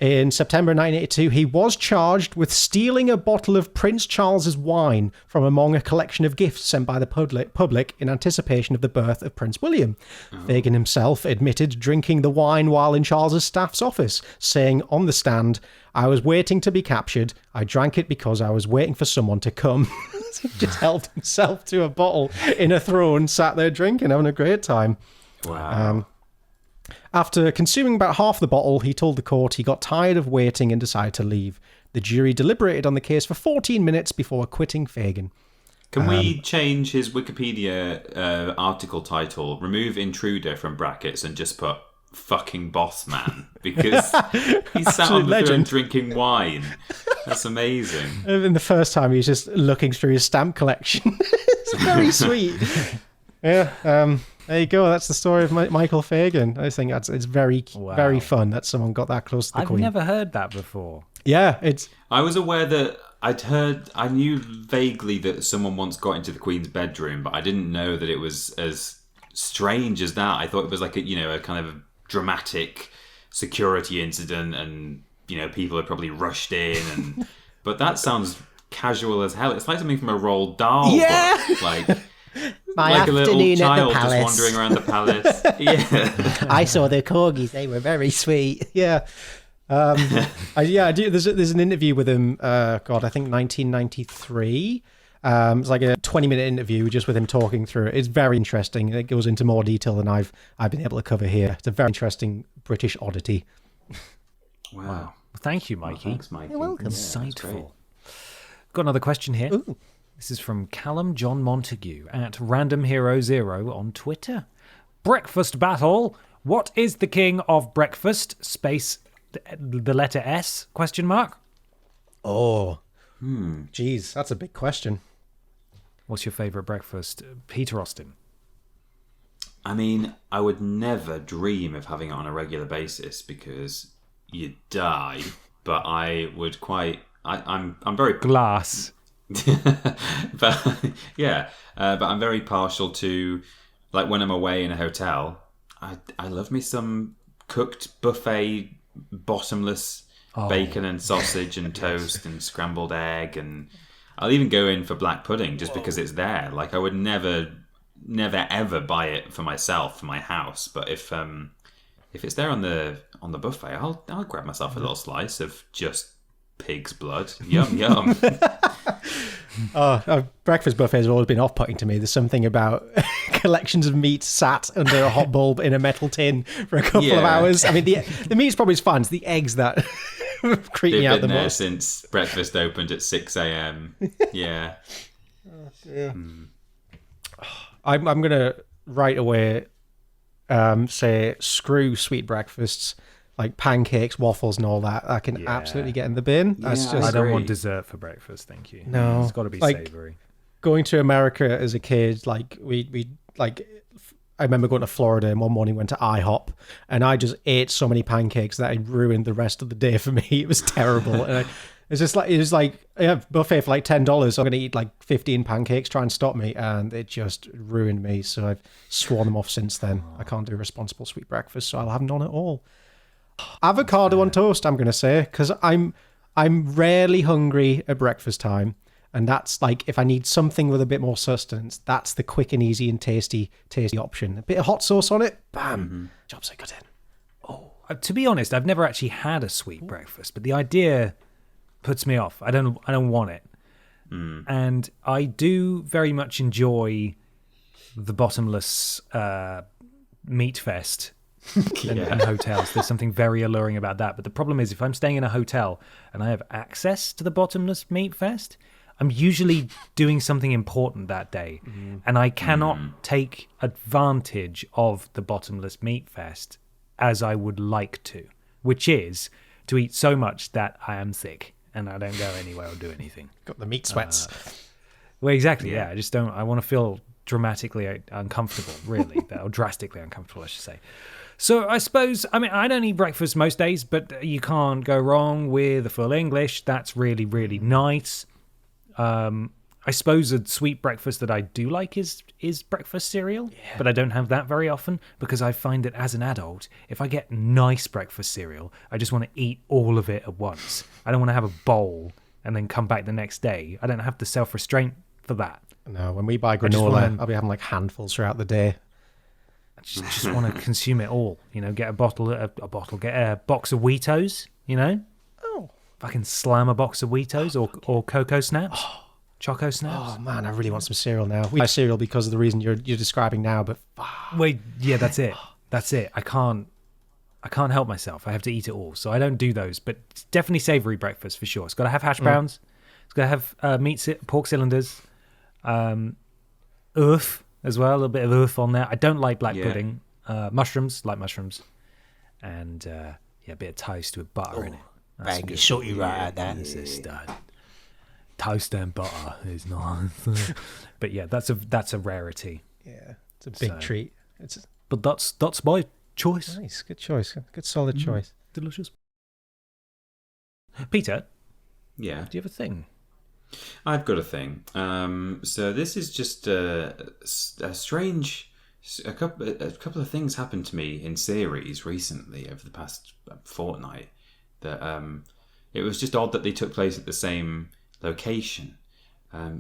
in September 1982, he was charged with stealing a bottle of Prince Charles's wine from among a collection of gifts sent by the public in anticipation of the birth of Prince William. Fagin himself admitted drinking the wine while in Charles's staff's office, saying on the stand, "I was waiting to be captured. I drank it because I was waiting for someone to come." He just held himself to a bottle in a throne, sat there drinking, having a great time. Wow. After consuming about half the bottle, he told the court he got tired of waiting and decided to leave. The jury deliberated on the case for 14 minutes before acquitting Fagin. Can we change his Wikipedia article title, remove intruder from brackets and just put fucking boss man? Because he sat on the throne drinking wine. That's amazing. And the first time he was just looking through his stamp collection. It's very sweet. Yeah, there you go. That's the story of Michael Fagin. I think it's very fun that someone got that close to the Queen. I've never heard that before. Yeah, it's. I was aware that I knew vaguely that someone once got into the Queen's bedroom, but I didn't know that it was as strange as that. I thought it was like a kind of dramatic security incident, and people had probably rushed in, but that sounds casual as hell. It's like something from a Roald Dahl book, like. My a little child just wandering around the palace. Yeah, I saw the corgis; they were very sweet. Yeah, I do. There's an interview with him. I think 1993. It's like a 20-minute interview just with him talking through it. It's very interesting. It goes into more detail than I've been able to cover here. It's a very interesting British oddity. Wow. Well, thank you, Mikey. Well, thanks, Mikey. You're welcome. Insightful. Got another question here. Ooh. This is from Callum John Montague at RandomHero0 on Twitter. Breakfast battle. What is the king of breakfast? Space the letter S? Question mark. Oh. Geez, that's a big question. What's your favourite breakfast? Peter Austin. I mean, I would never dream of having it on a regular basis because you die. But I would I'm very glass. but I'm very partial to, like, when I'm away in a hotel, I love me some cooked buffet bottomless bacon and sausage and toast and scrambled egg, and I'll even go in for black pudding just because it's there. Like, I would never ever buy it for myself for my house, but if it's there on the buffet, I'll grab myself a little slice of just pig's blood. Yum yum. Breakfast buffets have always been off-putting to me. There's something about collections of meat sat under a hot bulb in a metal tin for a couple of hours. I mean, the meat's probably fine. It's the eggs that creep me out the most. They've been there since breakfast opened at 6 a.m. Yeah. I'm going to right away say screw sweet breakfasts. Like pancakes, waffles, and all that, I can absolutely get in the bin. I don't want dessert for breakfast, thank you. No, it's got to be savoury. Going to America as a kid, like we I remember going to Florida and one morning went to IHOP and I just ate so many pancakes that it ruined the rest of the day for me. It was terrible. And it was like buffet for like $10. I'm going to eat like 15 pancakes, try and stop me, and it just ruined me. So I've sworn them off since then. I can't do responsible sweet breakfast, so I'll have none at all. Avocado on toast, I'm going to say, because I'm rarely hungry at breakfast time, and that's like, if I need something with a bit more sustenance, that's the quick and easy and tasty option. A bit of hot sauce on it, bam, jobs are good in. Oh, to be honest, I've never actually had a sweet breakfast, but the idea puts me off. I don't want it. And I do very much enjoy the bottomless meat fest. In hotels, there's something very alluring about that. But the problem is, if I'm staying in a hotel and I have access to the bottomless meat fest, I'm usually doing something important that day, and I cannot take advantage of the bottomless meat fest as I would like to, which is to eat so much that I am sick and I don't go anywhere or do anything. Got the meat sweats. Well, exactly. Yeah, I just don't. I want to feel dramatically uncomfortable, really, or drastically uncomfortable, I should say. So I suppose, I mean, I don't eat breakfast most days, but you can't go wrong with a full English. That's really, really nice. I suppose a sweet breakfast that I do like is breakfast cereal, but I don't have that very often because I find that as an adult, if I get nice breakfast cereal, I just want to eat all of it at once. I don't want to have a bowl and then come back the next day. I don't have the self-restraint for that. No, when we buy granola, I'll be having like handfuls throughout the day. I just want to consume it all. Get a box of Weetos, Oh. Fucking slam a box of Weetos or Cocoa Snaps. Choco Snaps. Oh man, I really want some cereal now. We buy cereal because of the reason you're describing now, but wait, yeah, that's it. I can't help myself. I have to eat it all, so I don't do those. But it's definitely savoury breakfast for sure. It's got to have hash browns. It's got to have pork cylinders, earth as well. A little bit of earth on there. I don't like black pudding. Mushrooms, like mushrooms, and a bit of toast with butter in it. Bang, you sort you right out there. That's a stud. Toast and butter is nice. But yeah, that's a rarity. Yeah, it's a big treat. But that's my choice. Nice, good choice. Good solid choice. Delicious. Peter? Yeah? Do you have a thing? I've got a thing. So this is just a strange... A couple of things happened to me in series recently over the past fortnight that it was just odd that they took place at the same location.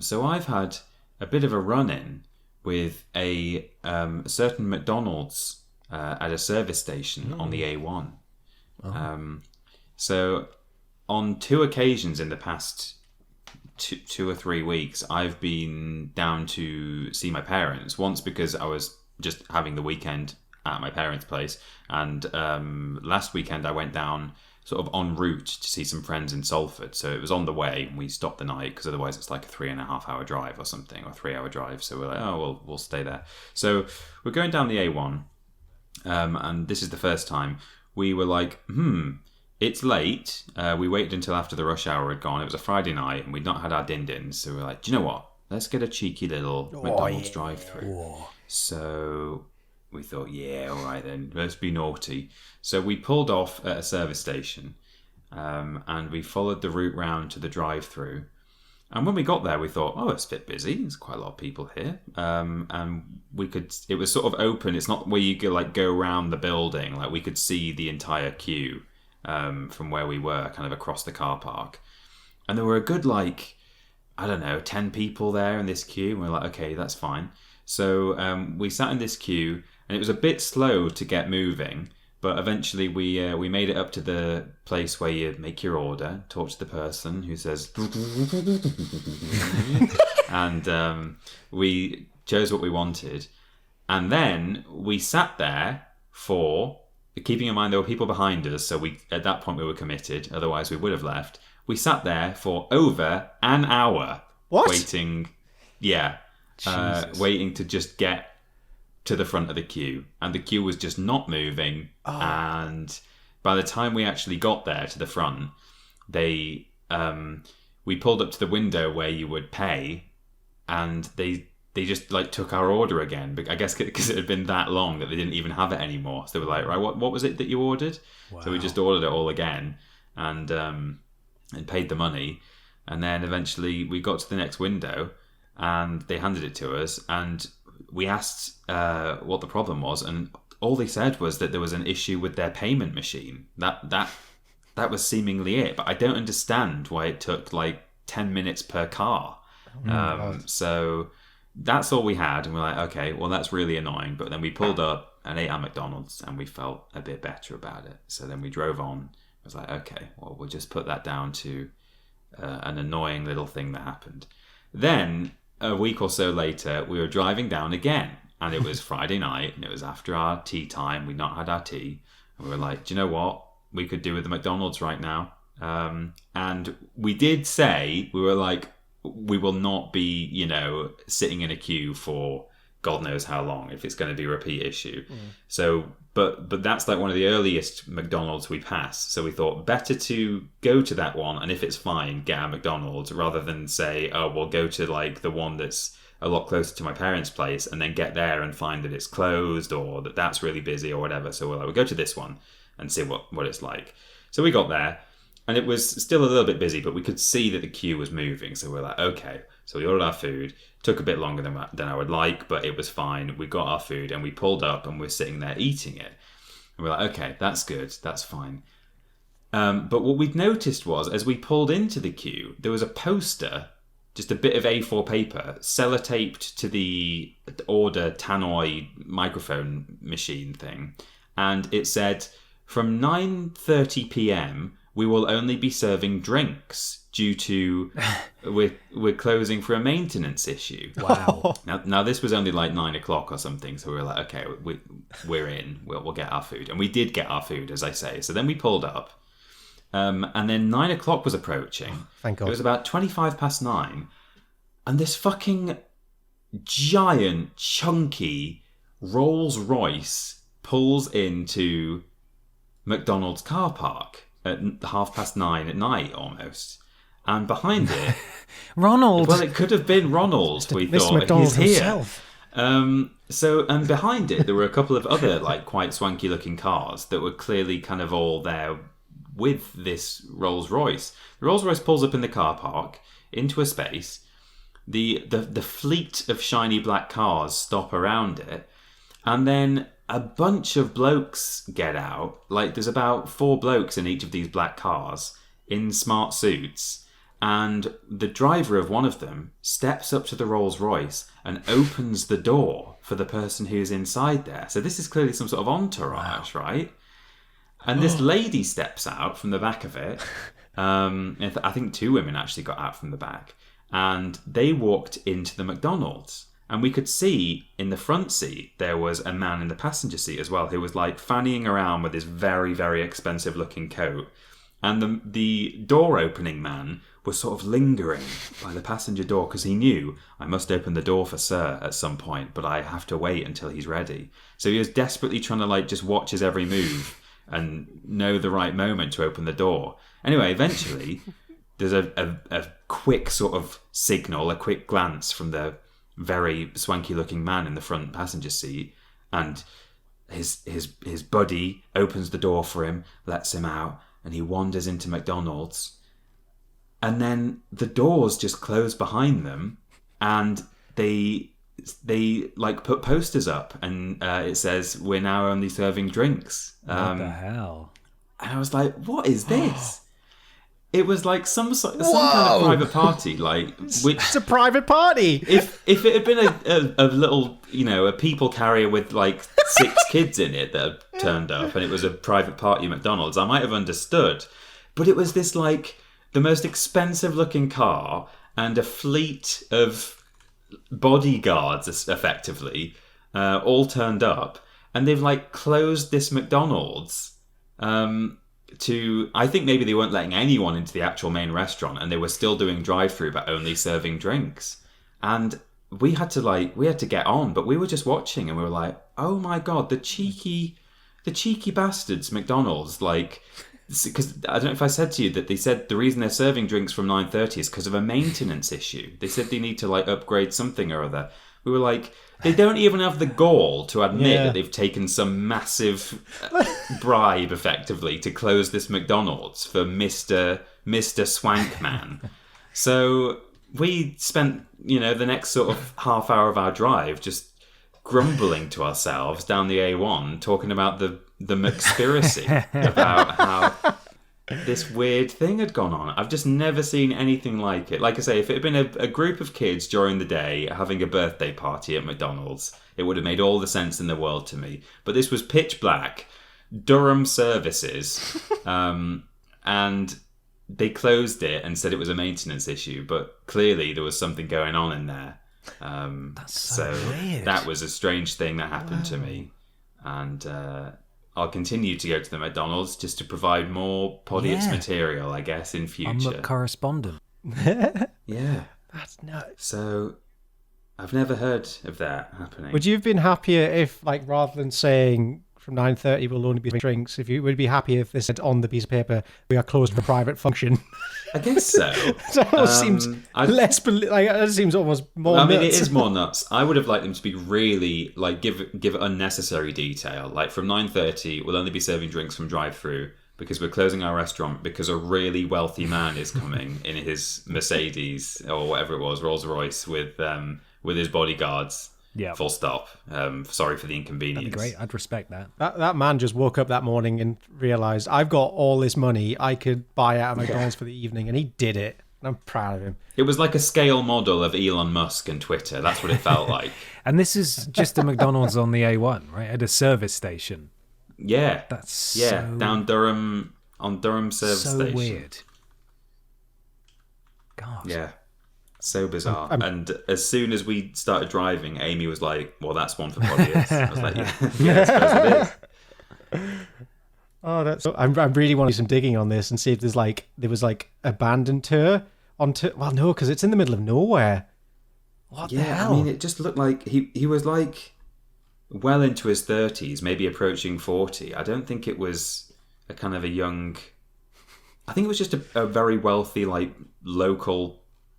So I've had a bit of a run-in with a certain McDonald's at a service station on the A1. So on 2 occasions in the past 2 or 3 weeks, I've been down to see my parents. Once because I was just having the weekend at my parents' place, and last weekend I went down sort of en route to see some friends in Salford. So it was on the way, and we stopped the night because otherwise it's like a 3.5 hour drive or something, or 3 hour drive. So we're like, oh, well, we'll stay there. So we're going down the A1, and this is the first time. We were like, it's late. We waited until after the rush hour had gone. It was a Friday night, and we'd not had our din-dins. So we're like, do you know what? Let's get a cheeky little McDonald's drive-through. So we thought, yeah, all right then, let's be naughty. So we pulled off at a service station, and we followed the route round to the drive-through. And when we got there, we thought, oh, it's a bit busy. There's quite a lot of people here. And it was sort of open. It's not where you could go around the building. Like, we could see the entire queue from where we were, kind of across the car park. And there were a good, 10 people there in this queue. And we're like, okay, that's fine. So we sat in this queue, and it was a bit slow to get moving. But eventually we made it up to the place where you make your order, talk to the person who says... and we chose what we wanted. And then we sat there for... Keeping in mind there were people behind us, so at that point we were committed. Otherwise we would have left. We sat there for over an hour. What? Waiting. Yeah. Waiting to just get to the front of the queue, and the queue was just not moving. And by the time we actually got there to the front, we pulled up to the window where you would pay, and they just took our order again. But I guess because it had been that long that they didn't even have it anymore. So they were like, right, what was it that you ordered? Wow. So we just ordered it all again and paid the money, and then eventually we got to the next window and they handed it to us, and we asked what the problem was, and all they said was that there was an issue with their payment machine. That was seemingly it, but I don't understand why it took 10 minutes per car. So that's all we had, and we're like, okay, well, that's really annoying. But then we pulled up and ate our McDonald's, and we felt a bit better about it. So then we drove on. I was like, okay, well, we'll just put that down to an annoying little thing that happened. Then a week or so later, we were driving down again, and it was Friday night, and it was after our tea time. We'd not had our tea, and we were like, do you know what? We could do with the McDonald's right now. And we did say, we were like, we will not be, sitting in a queue for God knows how long if it's going to be a repeat issue. So, but that's one of the earliest McDonald's we passed. So we thought better to go to that one, and if it's fine, get our McDonald's, rather than say, oh, we'll go to the one that's a lot closer to my parents' place and then get there and find that it's closed or that that's really busy or whatever. So we'll go to this one and see what it's like. So we got there and it was still a little bit busy, but we could see that the queue was moving. So we're like, okay. So we ordered our food. Took a bit longer than I would like, but it was fine. We got our food and we pulled up and we're sitting there eating it. And we're like, okay, that's good. That's fine. But what we'd noticed was, as we pulled into the queue, there was a poster, just a bit of A4 paper, sellotaped to the order tannoy microphone machine thing. And it said, from 9:30 p.m, we will only be serving drinks due to we're closing for a maintenance issue. Wow. Now this was only like 9 o'clock or something, so we were like, okay, we're in. We'll get our food, and we did get our food, as I say. So then we pulled up. And then 9 o'clock was approaching. Thank God. It was about 25 past 9. And this fucking giant, chunky Rolls Royce pulls into McDonald's car park at 9:30 at night almost. And behind it... Ronald! Well, it could have been Ronald, we thought. McDonald He's here. himself. And behind it, there were a couple of other like quite swanky looking cars that were clearly kind of all there with this Rolls Royce. The Rolls Royce pulls up in the car park into a space. The fleet of shiny black cars stop around it, and then a bunch of blokes get out. Like there's about 4 blokes in each of these black cars in smart suits, and the driver of one of them steps up to the Rolls Royce and opens the door for the person who's inside there. So this is clearly some sort of entourage, right? And this lady steps out from the back of it. I think 2 women actually got out from the back. And they walked into the McDonald's. And we could see in the front seat, there was a man in the passenger seat as well, who was like fannying around with his very, very expensive looking coat. And the door opening man was sort of lingering by the passenger door because he knew, I must open the door for Sir at some point, but I have to wait until he's ready. So he was desperately trying to like just watch his every move and know the right moment to open the door. Anyway, eventually, there's a quick sort of signal, a quick glance from the very swanky looking man in the front passenger seat, and his buddy opens the door for him, lets him out, and he wanders into McDonald's. And then the doors just close behind them, and they like put posters up, and it says, "We're now only serving drinks." What the hell? And I was like, "What is this?" It was like some kind of private party, like It's a private party. If it had been a little, a people carrier with like 6 kids in it that had turned up, and it was a private party at McDonald's, I might have understood. But it was this like the most expensive looking car and a fleet of bodyguards, effectively, all turned up, and they've like closed this McDonald's. I think maybe they weren't letting anyone into the actual main restaurant, and they were still doing drive-through but only serving drinks. And we had to get on, but we were just watching, and we were like, oh my god, the cheeky bastards, McDonald's, like, because I don't know if I said to you that they said the reason they're serving drinks from 9:30 is because of a maintenance issue. They said they need to like upgrade something or other. We were like, they don't even have the gall to admit that they've taken some massive bribe, effectively, to close this McDonald's for Mr. Swankman. So we spent, the next sort of half hour of our drive just grumbling to ourselves down the A1, talking about the McSpiracy, about how this weird thing had gone on. I've just never seen anything like it. Like I say, if it had been a group of kids during the day having a birthday party at McDonald's, it would have made all the sense in the world to me. But this was pitch black, Durham services, and they closed it and said it was a maintenance issue, but clearly there was something going on in there. That's so weird. That was a strange thing that happened to me. And I'll continue to go to the McDonald's just to provide more Podiots material, I guess, in future. I'm a correspondent. Yeah. That's nuts. So, I've never heard of that happening. Would you have been happier if, like, rather than saying from 9:30 will only be drinks. If you would be happy if this said on the piece of paper, we are closed for private function. I guess so. That almost seems less, like it seems almost more I mean, nuts. it is more nuts. I would have liked them to be really, like, give unnecessary detail. Like, from 9:30, we'll only be serving drinks from drive-through because we're closing our restaurant because a really wealthy man is coming in his Mercedes or whatever it was, Rolls Royce, with his bodyguards. Yeah. Full stop. Sorry for the inconvenience. That'd be great. I'd respect that. That man just woke up that morning and realised, I've got all this money I could buy out of McDonald's for the evening, and he did it. And I'm proud of him. It was like a scale model of Elon Musk and Twitter. That's what it felt like. And this is just a McDonald's on the A1, right? At a service station. Yeah. That's down Durham, on Durham service so station. weird. God. Yeah. So bizarre. And as soon as we started driving, Amy was like, well, that's one for Podiots. I was like, yeah, I suppose it is. Oh, that's. I really want to do some digging on this and see if there was abandoned tour onto. Well, no, because it's in the middle of nowhere. What the hell? I mean, it just looked like he was like well into his 30s, maybe approaching 40. I don't think it was a kind of a young. I think it was just a very wealthy, like, local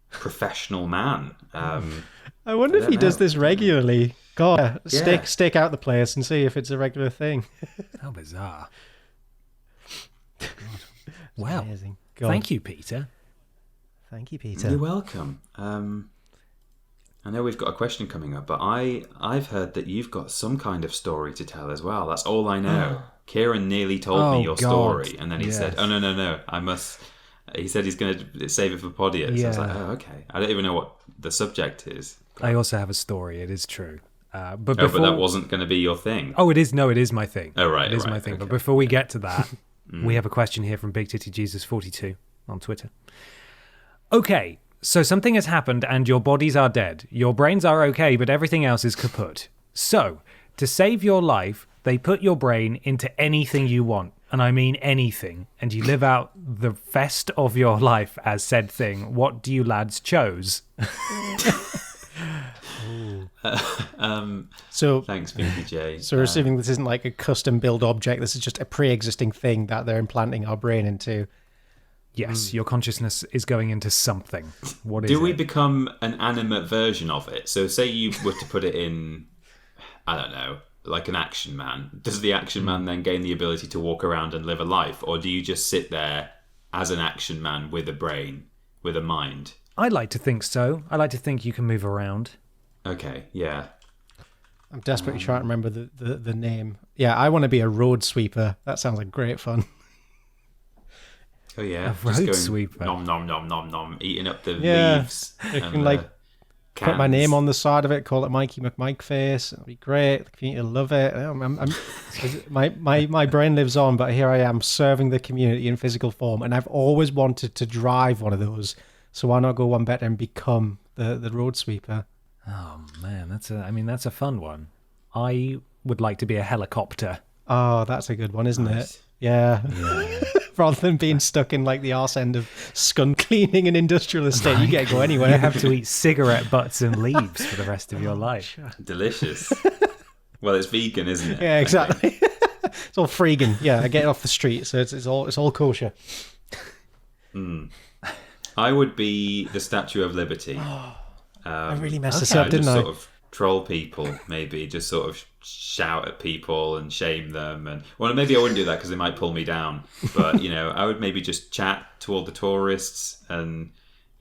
professional man. I wonder if he does this regularly. God, Yeah. stake out the place and see if it's a regular thing. How bizarre. God. Well, Amazing. God. thank you, Peter. Thank you, Peter. You're welcome. I know we've got a question coming up, but I've heard that you've got some kind of story to tell as well. That's all I know. Kieran nearly told me your story, and then he said, "Oh no, I must." He said he's going to save it for Podiots. I was like, "Oh, okay." I don't even know what the subject is. I also have a story. It is true. But But that wasn't going to be your thing. Oh, it is. No, it is my thing. Oh, right. It is my thing. Okay. But before we get to that, we have a question here from Big Titty Jesus 42 on Twitter. Okay, so something has happened and your bodies are dead. Your brains are okay, but everything else is kaput. So, to save your life, they put your brain into anything you want. And I mean anything. And you live out the fest of your life as said thing. What do you lads chose? So Thanks, Pinky J. So we're assuming this isn't like a custom build object. This is just a pre-existing thing that they're implanting our brain into. Yes, your consciousness is going into something. What is Do we it? become an animate version of it? So say you were to put it in, I don't know, like an action man. Does the action man then gain the ability to walk around and live a life? Or do you just sit there as an action man with a brain, with a mind? I like to think so. I like to think you can move around. Okay, yeah. I'm desperately trying to remember the name. Yeah, I want to be a road sweeper. That sounds like great fun. Oh yeah, A road sweeper. Nom nom nom nom nom, eating up the Yeah. leaves. I and can like cans. put my name on the side of it, call it Mikey McMikeface. It'll be great. The community will love it. My brain lives on, but here I am serving the community in physical form, and I've always wanted to drive one of those. So why not go one better and become the road sweeper? Oh man, that's a fun one. I would like to be a helicopter. Oh, that's a good one, isn't Nice. it? Yeah. Rather than being stuck in like the arse end of skunk cleaning an industrial estate, you get to go anywhere. You have to eat cigarette butts and leaves for the rest of your life. Delicious. Well, it's vegan, isn't it? Yeah, exactly. It's all freegan. Yeah, I get it off the street, so it's all kosher. I would be the Statue of Liberty. I really messed this I up, didn't just I? sort of troll people, maybe just sort of shout at people and shame them, and well, maybe I wouldn't do that because they might pull me down. But I would maybe just chat to all the tourists, and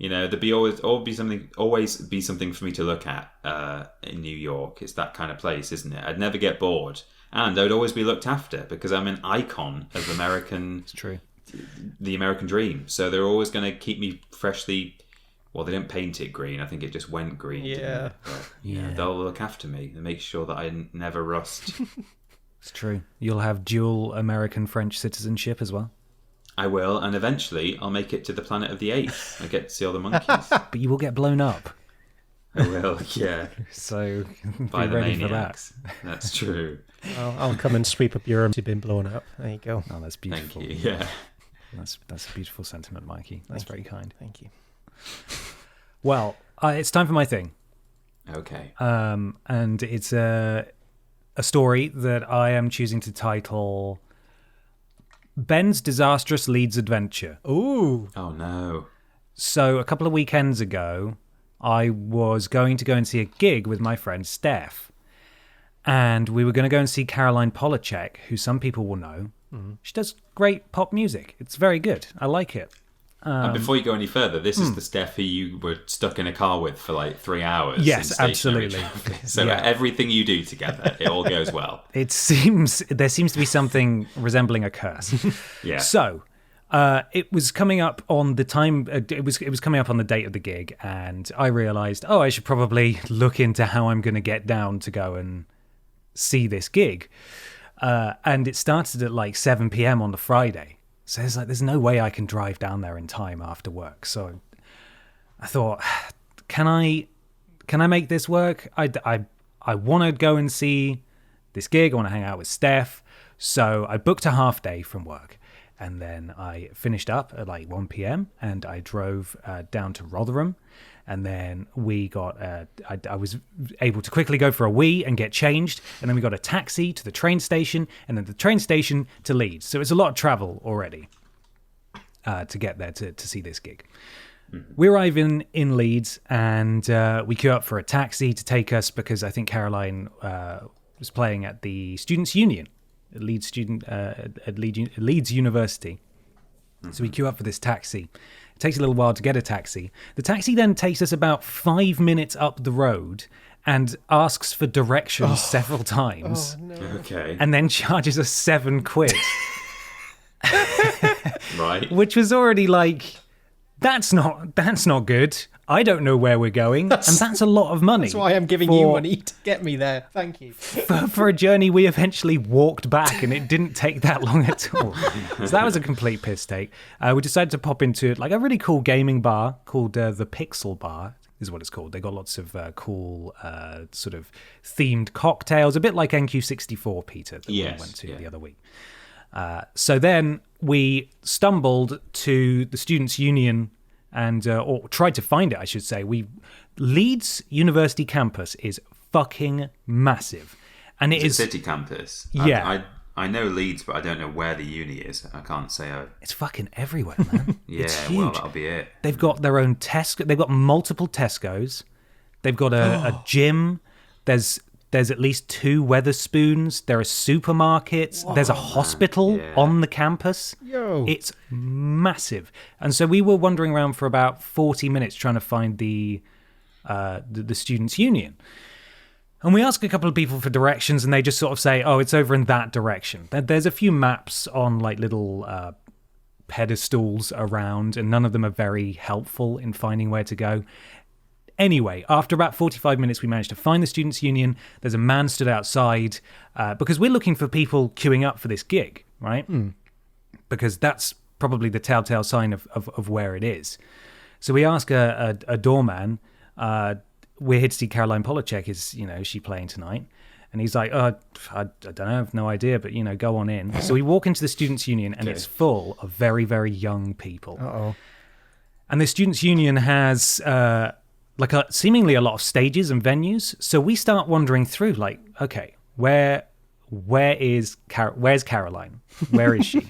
there'd be always be something for me to look at in New York. It's that kind of place, isn't it? I'd never get bored, and I'd always be looked after because I'm an icon of American. It's true. The American dream. So they're always going to keep me freshly. Well, they didn't paint it green. I think it just went green. Yeah. Didn't it? But, they'll look after me and make sure that I never rust. It's true. You'll have dual American-French citizenship as well. I will, and eventually I'll make it to the planet of the apes. I get to see all the monkeys. But you will get blown up. I will, yeah. So By be the ready maniacs. That's true. I'll come and sweep up your room. You've been blown up. There you go. for that. Oh, that's beautiful. Thank you. Yeah. That's a beautiful sentiment, Mikey. That's very kind. Thank you. Well, it's time for my thing. Okay. And it's a a story that I am choosing to title Ben's Disastrous Leeds Adventure. Ooh. Oh, no. So a couple of weekends ago, I was going to go and see a gig with my friend Steph. And we were going to go and see Caroline Polachek, who some people will know. She does great pop music. It's very good. I like it. And before you go any further, this is the Steph who you were stuck in a car with for like 3 hours. Yes, absolutely. So everything you do together, it all goes well. There seems to be something resembling a curse. Yeah. So it was coming up on the time. It was coming up on the date of the gig, and I realised, I should probably look into how I'm going to get down to go and see this gig. And it started at like 7 p.m. on the Friday. So there's no way I can drive down there in time after work. So I thought, can I make this work? I want to go and see this gig. I want to hang out with Steph. So I booked a half day from work. And then I finished up at like 1 p.m. and I drove down to Rotherham. And then we got, I was able to quickly go for a wee and get changed. And then we got a taxi to the train station and then the train station to Leeds. So it's a lot of travel already to get there to see this gig. We arrive in Leeds and we queue up for a taxi to take us because I think Caroline was playing at the Students' Union at Leeds University. So we queue up for this taxi. It takes a little while to get a taxi. The taxi then takes us about 5 minutes up the road and asks for directions several times. Oh, no. Okay. And then charges us £7. Right. Which was already like, that's not good. I don't know where we're going. And that's a lot of money. That's why I'm giving you money to get me there. Thank you. For a journey we eventually walked back, and it didn't take that long at all. So that was a complete piss take. We decided to pop into like a really cool gaming bar called the Pixel Bar, is what it's called. They got lots of cool sort of themed cocktails, a bit like NQ64, Peter, that we went to the other week. So then we stumbled to the Students' Union and or tried to find it, I should say. Leeds University campus is fucking massive, and it's a city campus. Yeah, I know Leeds, but I don't know where the uni is. I can't say. It's fucking everywhere, man. It's huge. Well, that'll be it. They've got their own Tesco. They've got multiple Tesco's. They've got a gym. There's at least 2 Weatherspoons. There are supermarkets. Whoa, there's a hospital on the campus. Yo. It's massive. And so we were wandering around for about 40 minutes trying to find the Students' Union. And we ask a couple of people for directions, and they just sort of say, it's over in that direction. There's a few maps on like little pedestals around, and none of them are very helpful in finding where to go. Anyway, after about 45 minutes, we managed to find the Students' Union. There's a man stood outside because we're looking for people queuing up for this gig, right? Because that's probably the telltale sign of where it is. So we ask a doorman, we're here to see Caroline Polachek. Is she playing tonight? And he's like, I don't know, I have no idea, but go on in. So we walk into the Students' Union, and it's full of very, very young people. Uh-oh. And the Students' Union has seemingly a lot of stages and venues. So we start wandering through, like, okay, where's Caroline? Where is she?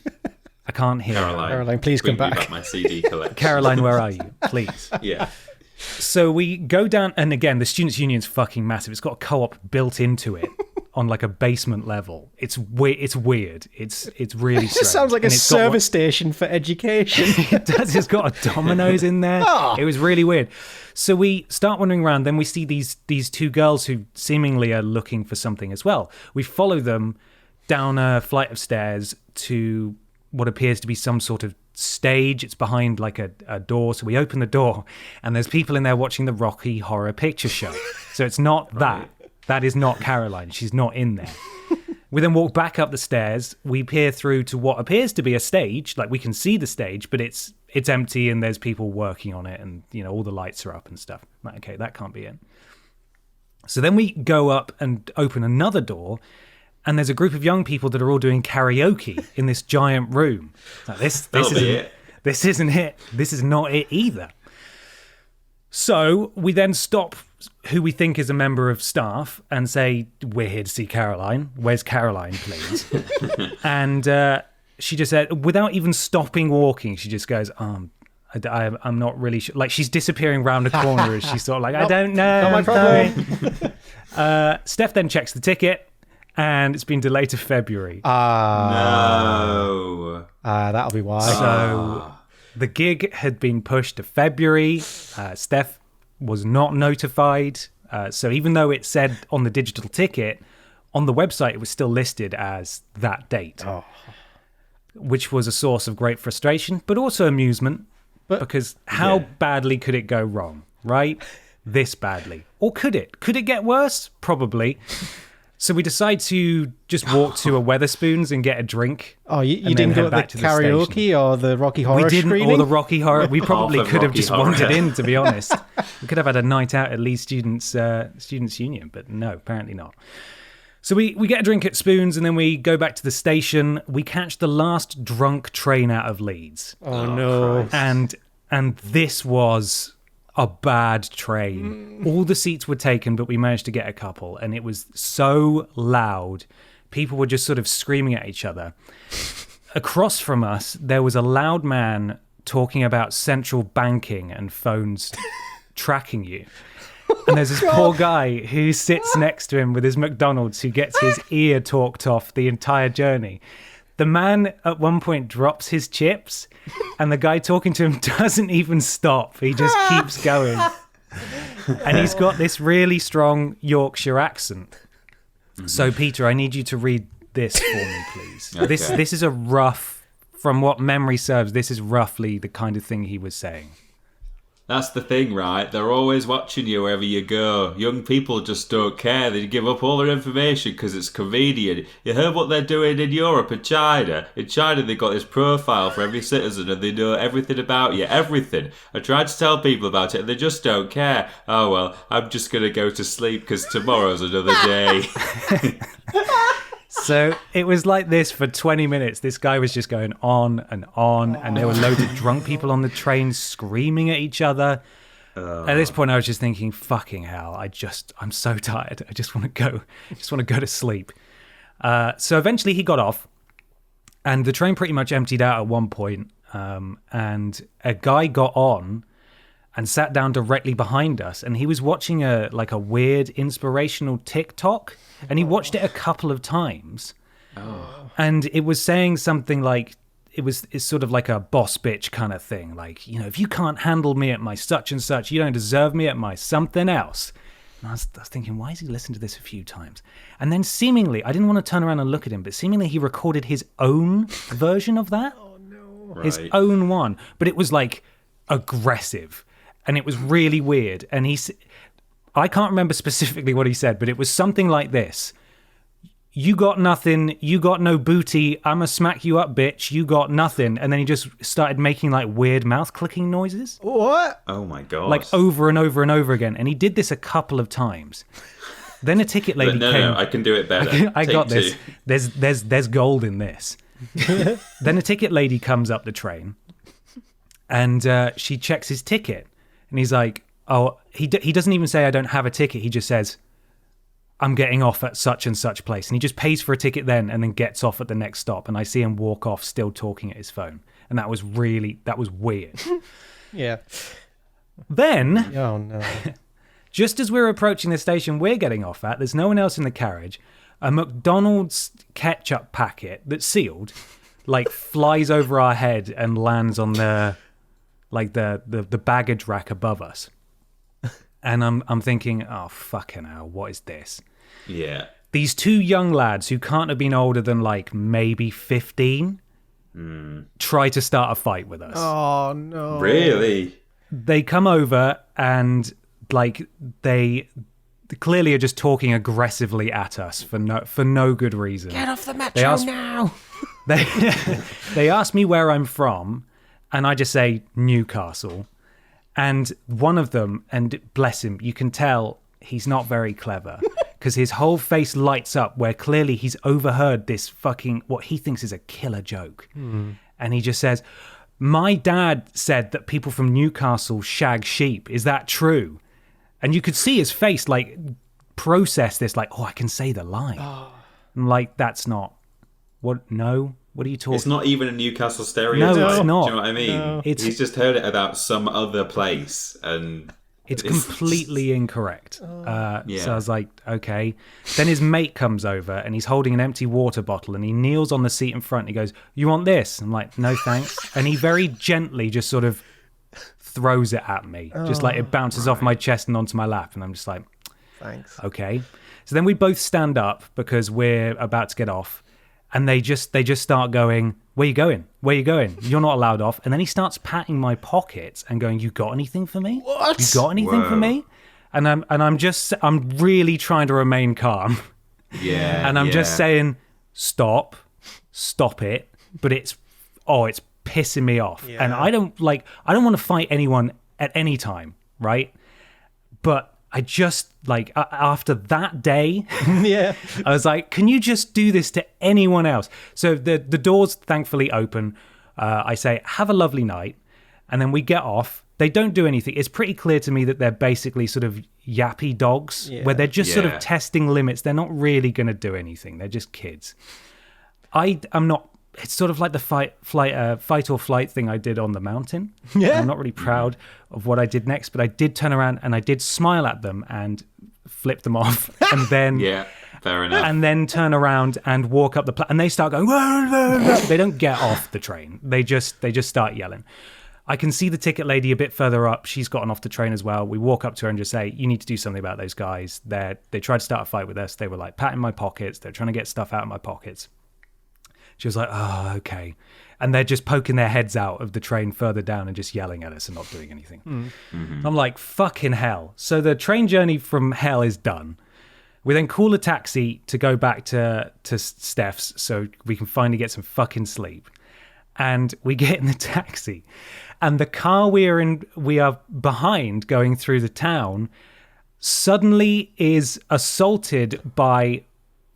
I can't hear her. Caroline, please come back. Bring me my CD collection. Caroline, where are you? Please. Yeah. So we go down, and again, the Students' Union's fucking massive. It's got a co-op built into it on like a basement level. It's weird. It's really strange. It sounds like a service station for education. It does. It's got a Domino's in there. Oh. It was really weird. So we start wandering around. Then we see these 2 girls who seemingly are looking for something as well. We follow them down a flight of stairs to what appears to be some sort of stage. It's behind like a door. So we open the door, and there's people in there watching the Rocky Horror Picture Show. So it's not that. That is not Caroline. She's not in there. We then walk back up the stairs. We peer through to what appears to be a stage. Like, we can see the stage, but it's empty, and there's people working on it, and all the lights are up and stuff. Like, okay, that can't be it. So then we go up and open another door, and there's a group of young people that are all doing karaoke in this giant room. Like, this isn't it. This isn't it. This is not it either. So we then stop who we think is a member of staff and say, we're here to see Caroline. Where's Caroline, please? And she just said, without even stopping walking, she just goes, I'm not really sure. Like, she's disappearing round a corner as she's sort of like, I don't know. Not my problem. Steph then checks the ticket, and it's been delayed to February. No. That'll be why. So the gig had been pushed to February. Steph was not notified. So even though it said on the digital ticket, on the website it was still listed as that date, which was a source of great frustration, but also amusement. Because how badly could it go wrong, right? This badly. Or could it? Could it get worse? Probably. So we decide to just walk to a Weatherspoons and get a drink. Oh, you didn't go to the karaoke or the Rocky Horror screening? Or the Rocky Horror. We probably could have just wandered Horror. in, to be honest. We could have had a night out at Leeds Students Union, but no, apparently not. So we get a drink at Spoons, and then we go back to the station. We catch the last drunk train out of Leeds. Oh no. Christ. And this was a bad train. All the seats were taken, but we managed to get a couple, and it was so loud. People were just sort of screaming at each other. Across from us, there was a loud man talking about central banking and phones tracking you. And there's this poor guy who sits next to him with his McDonald's, who gets his ear talked off the entire journey. The man at one point drops his chips, and the guy talking to him doesn't even stop. He just keeps going. And he's got this really strong Yorkshire accent. So, Peter, I need you to read this for me, please. Okay. This is a rough, from what memory serves, this is roughly the kind of thing he was saying. That's the thing, right? They're always watching you wherever you go. Young people just don't care. They give up all their information because it's convenient. You heard what they're doing in Europe and China? In China, they've got this profile for every citizen and they know everything about you. Everything. I tried to tell people about it and they just don't care. Oh, well, I'm just going to go to sleep because tomorrow's another day. So it was like this for 20 minutes. This guy was just going on, and there were loads of drunk people on the train screaming at each other. At this point, I was just thinking, fucking hell, I'm so tired. I just want to go to sleep. So eventually he got off, and the train pretty much emptied out at one point, and a guy got on and sat down directly behind us, and he was watching a weird inspirational TikTok, and he watched it a couple of times. And it was saying something like, it's sort of like a boss bitch kind of thing, like, you know, if you can't handle me at my such and such, you don't deserve me at my something else. And I was thinking, why has he listened to this a few times? And then seemingly, I didn't want to turn around and look at him, but seemingly he recorded his own version of that. Oh no. His own one, but it was like aggressive. And it was really weird. And I can't remember specifically what he said, but it was something like this. You got nothing. You got no booty. I'ma smack you up, bitch. You got nothing. And then he just started making like weird mouth clicking noises. What? Oh my God. Like over and over and over again. And he did this a couple of times. Then a ticket lady came. No, I can do it better. I got Take this. two. There's gold in this. Then a ticket lady comes up the train, and she checks his ticket. And he's like, oh, he doesn't even say I don't have a ticket. He just says, I'm getting off at such and such place. And he just pays for a ticket then and then gets off at the next stop. And I see him walk off still talking at his phone. And that was weird. Yeah. Then, Oh no. just as we're approaching the station we're getting off at, there's no one else in the carriage. A McDonald's ketchup packet that's sealed, like, flies over our head and lands on the baggage rack above us. And I'm thinking, oh, fucking hell, what is this? Yeah. These two young lads who can't have been older than like maybe 15 try to start a fight with us. Oh no. Really? They come over and like they clearly are just talking aggressively at us for no good reason. Get off the metro now. They ask me where I'm from, and I just say Newcastle. And one of them, and bless him, you can tell he's not very clever because his whole face lights up where clearly he's overheard this fucking, what he thinks is a killer joke. And he just says, my dad said that people from Newcastle shag sheep. Is that true? And you could see his face like process this, like, oh, I can say the line. I'm like, that's not what. No, what are you talking? It's not even a Newcastle stereotype. No, it's not. Do you know what I mean? No. He's just heard it about some other place, and it's completely incorrect. So I was like, okay. Then his mate comes over and he's holding an empty water bottle and he kneels on the seat in front. And he goes, "You want this?" I'm like, "No, thanks." And he very gently just sort of throws it at me, just like it bounces off my chest and onto my lap, and I'm just like, Thanks. Okay. So then we both stand up because we're about to get off, and they just start going, "Where you going? Where you going? You're not allowed off." And then he starts patting my pockets and going, "You got anything for me? What? You got anything for me?" And I'm really trying to remain calm. Yeah. And I'm just saying, stop it. But it's pissing me off. Yeah. And I don't want to fight anyone at any time, right? But I just, like, after that day, Yeah. I was like, can you just do this to anyone else? So the doors thankfully open. I say, "Have a lovely night." And then we get off. They don't do anything. It's pretty clear to me that they're basically sort of yappy dogs, where they're just sort of testing limits. They're not really going to do anything. They're just kids. I'm not. It's sort of like the fight or flight thing I did on the mountain. Yeah. I'm not really proud of what I did next, but I did turn around and I did smile at them and flip them off, and then fair enough. and then turn around and walk up the and they start going. "Wah, wah, wah." They don't get off the train. They just start yelling. I can see the ticket lady a bit further up. She's gotten off the train as well. We walk up to her and just say, "You need to do something about those guys. They tried to start a fight with us. They were like patting my pockets. They're trying to get stuff out of my pockets." She was like, "Oh, okay." And they're just poking their heads out of the train further down and just yelling at us and not doing anything. Mm-hmm. I'm like, fucking hell. So the train journey from hell is done. We then call a taxi to go back to Steph's so we can finally get some fucking sleep. And we get in the taxi. And the car we are behind going through the town suddenly is assaulted by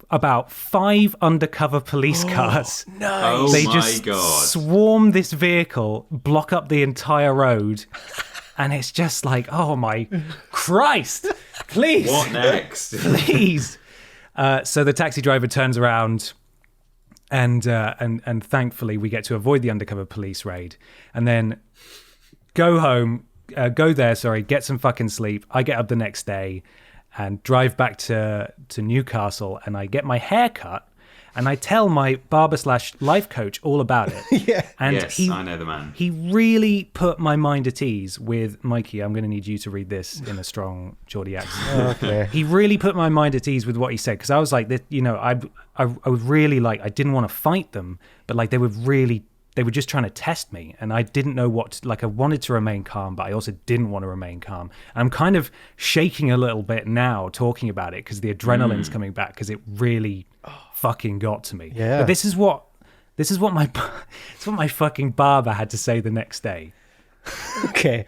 about 5 undercover police cars. Oh They my just God. swarm this vehicle, block up the entire road, and it's just like, oh my Christ, please. What next? Please. So the taxi driver turns around, and thankfully we get to avoid the undercover police raid, and then go there, get some fucking sleep. I get up the next day and drive back to Newcastle, and I get my hair cut, and I tell my barber/life coach all about it. Yeah. And Yes, I know the man. He really put my mind at ease with, Mikey, I'm going to need you to read this in a strong Geordie accent. Okay. He really put my mind at ease with what he said, because I was like, I was really like, I didn't want to fight them, but like they were just trying to test me, and I didn't know I wanted to remain calm, but I also didn't want to remain calm. And I'm kind of shaking a little bit now talking about it because the adrenaline's coming back, because it really fucking got to me. Yeah. But this is what my fucking barber had to say the next day. Okay.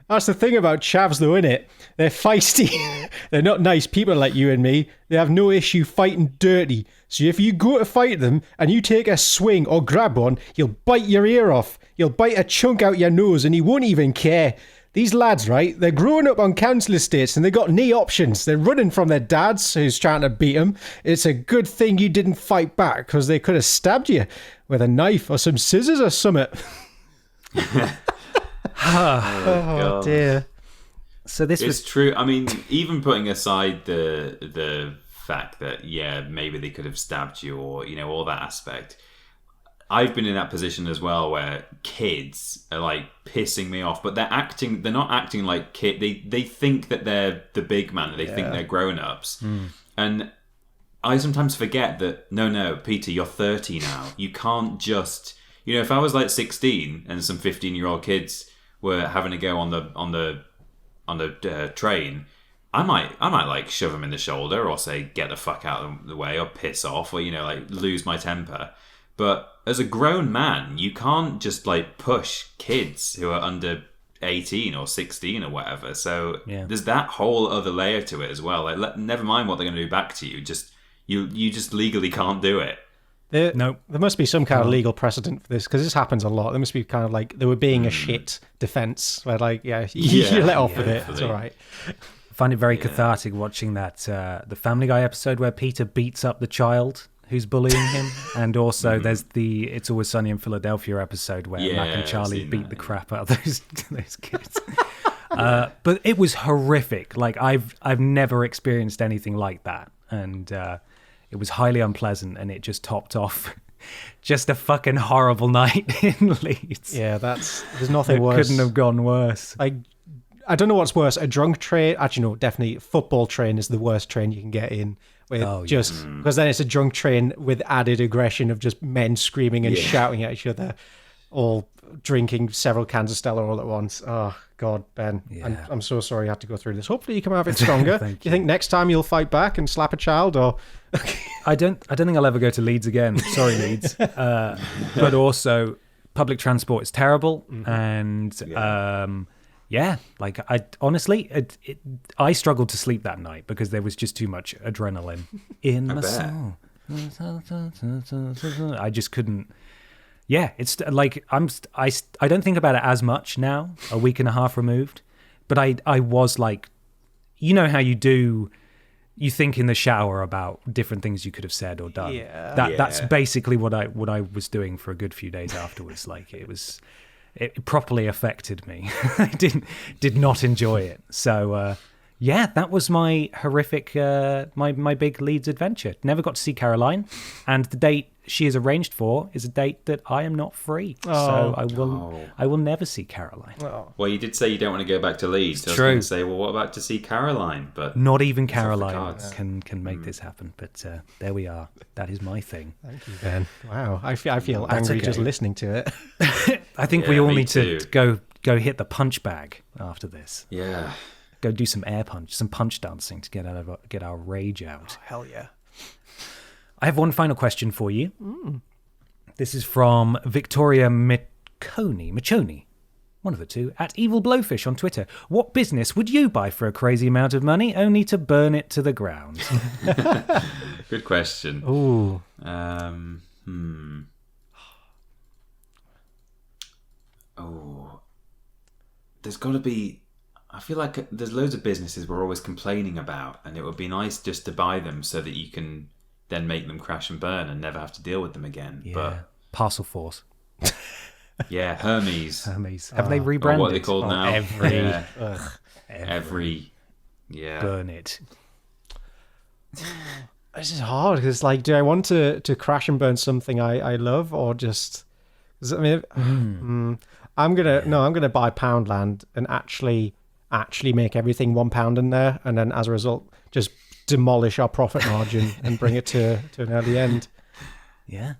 That's the thing about chavs, though, innit? They're feisty. They're not nice people like you and me. They have no issue fighting dirty. So if you go to fight them and you take a swing or grab one, you'll bite your ear off. You'll bite a chunk out your nose and he won't even care. These lads, right, they're growing up on council estates and they got knee options. They're running from their dads who's trying to beat them. It's a good thing you didn't fight back, because they could have stabbed you with a knife or some scissors or something. Oh, dear. So this It's was true. I mean, even putting aside the fact that, maybe they could have stabbed you, or, all that aspect. I've been in that position as well, where kids are like pissing me off, but they're not acting like kid. They think that they're the big man. They think they're grown-ups. And I sometimes forget that, no, Peter, you're 30 now. You can't just, if I was like 16 and some 15-year-old kids were having to go on the train, I might like shove them in the shoulder, or say get the fuck out of the way, or piss off, or like lose my temper. But as a grown man, you can't just like push kids who are under 18 or 16 or whatever. So there's that whole other layer to it as well. Like, never mind what they're going to do back to you. You just legally can't do it. There must be some kind of legal precedent for this, because this happens a lot. There must be kind of like, there were being a shit defense where like, you let off with it. It's all right. find it very cathartic watching that the Family Guy episode where Peter beats up the child who's bullying him, and also there's the It's Always Sunny in Philadelphia episode where Mac and Charlie beat the crap out of those kids. But it was horrific. Like I've never experienced anything like that, and it was highly unpleasant, and it just topped off just a fucking horrible night in Leeds. Yeah, there's nothing worse. Couldn't have gone worse. I don't know what's worse, a drunk train. Actually, no, definitely football train is the worst train you can get in. Because then it's a drunk train with added aggression of just men screaming and shouting at each other, all drinking several cans of Stella all at once. Oh, God, Ben. Yeah. I'm so sorry you had to go through this. Hopefully you come out of it stronger. Do you think next time you'll fight back and slap a child? Or I don't think I'll ever go to Leeds again. Sorry, Leeds. But also, public transport is terrible. And like I honestly, I struggled to sleep that night because there was just too much adrenaline in my soul. I just couldn't. Yeah, it's like I don't think about it as much now, a week and a half removed. But I was like, you know how you think in the shower about different things you could have said or done. That's basically what I was doing for a good few days afterwards. Like it properly affected me. I did not enjoy it. So that was my horrific, my big Leeds adventure. Never got to see Caroline, and the date she is arranged for is a date that I am not free. So I will never see Caroline. Well, you did say you don't want to go back to Leeds. I was going to say, well, what about to see Caroline? But not even Caroline can make this happen. But there we are. That is my thing. Thank you, Ben. Wow, I feel angry just listening to it. I think we all need to go hit the punch bag after this. Yeah. Go do some some punch dancing to get our rage out. Oh, hell yeah. I have one final question for you. This is from Victoria Machoni, one of the two, at Evil Blowfish on Twitter. What business would you buy for a crazy amount of money only to burn it to the ground? Good question. Ooh. Oh. There's got to be... I feel like there's loads of businesses we're always complaining about, and it would be nice just to buy them so that you can then make them crash and burn and never have to deal with them again. Yeah. But Parcel Force. Yeah, Hermes. Have they rebranded? What are they called now? Every. Yeah. Burn it. This is hard because, like, do I want to crash and burn something I love, or just? I mean, I'm gonna buy Poundland and actually make everything £1 in there, and then as a result, just demolish our profit margin and bring it to an early end. Yeah.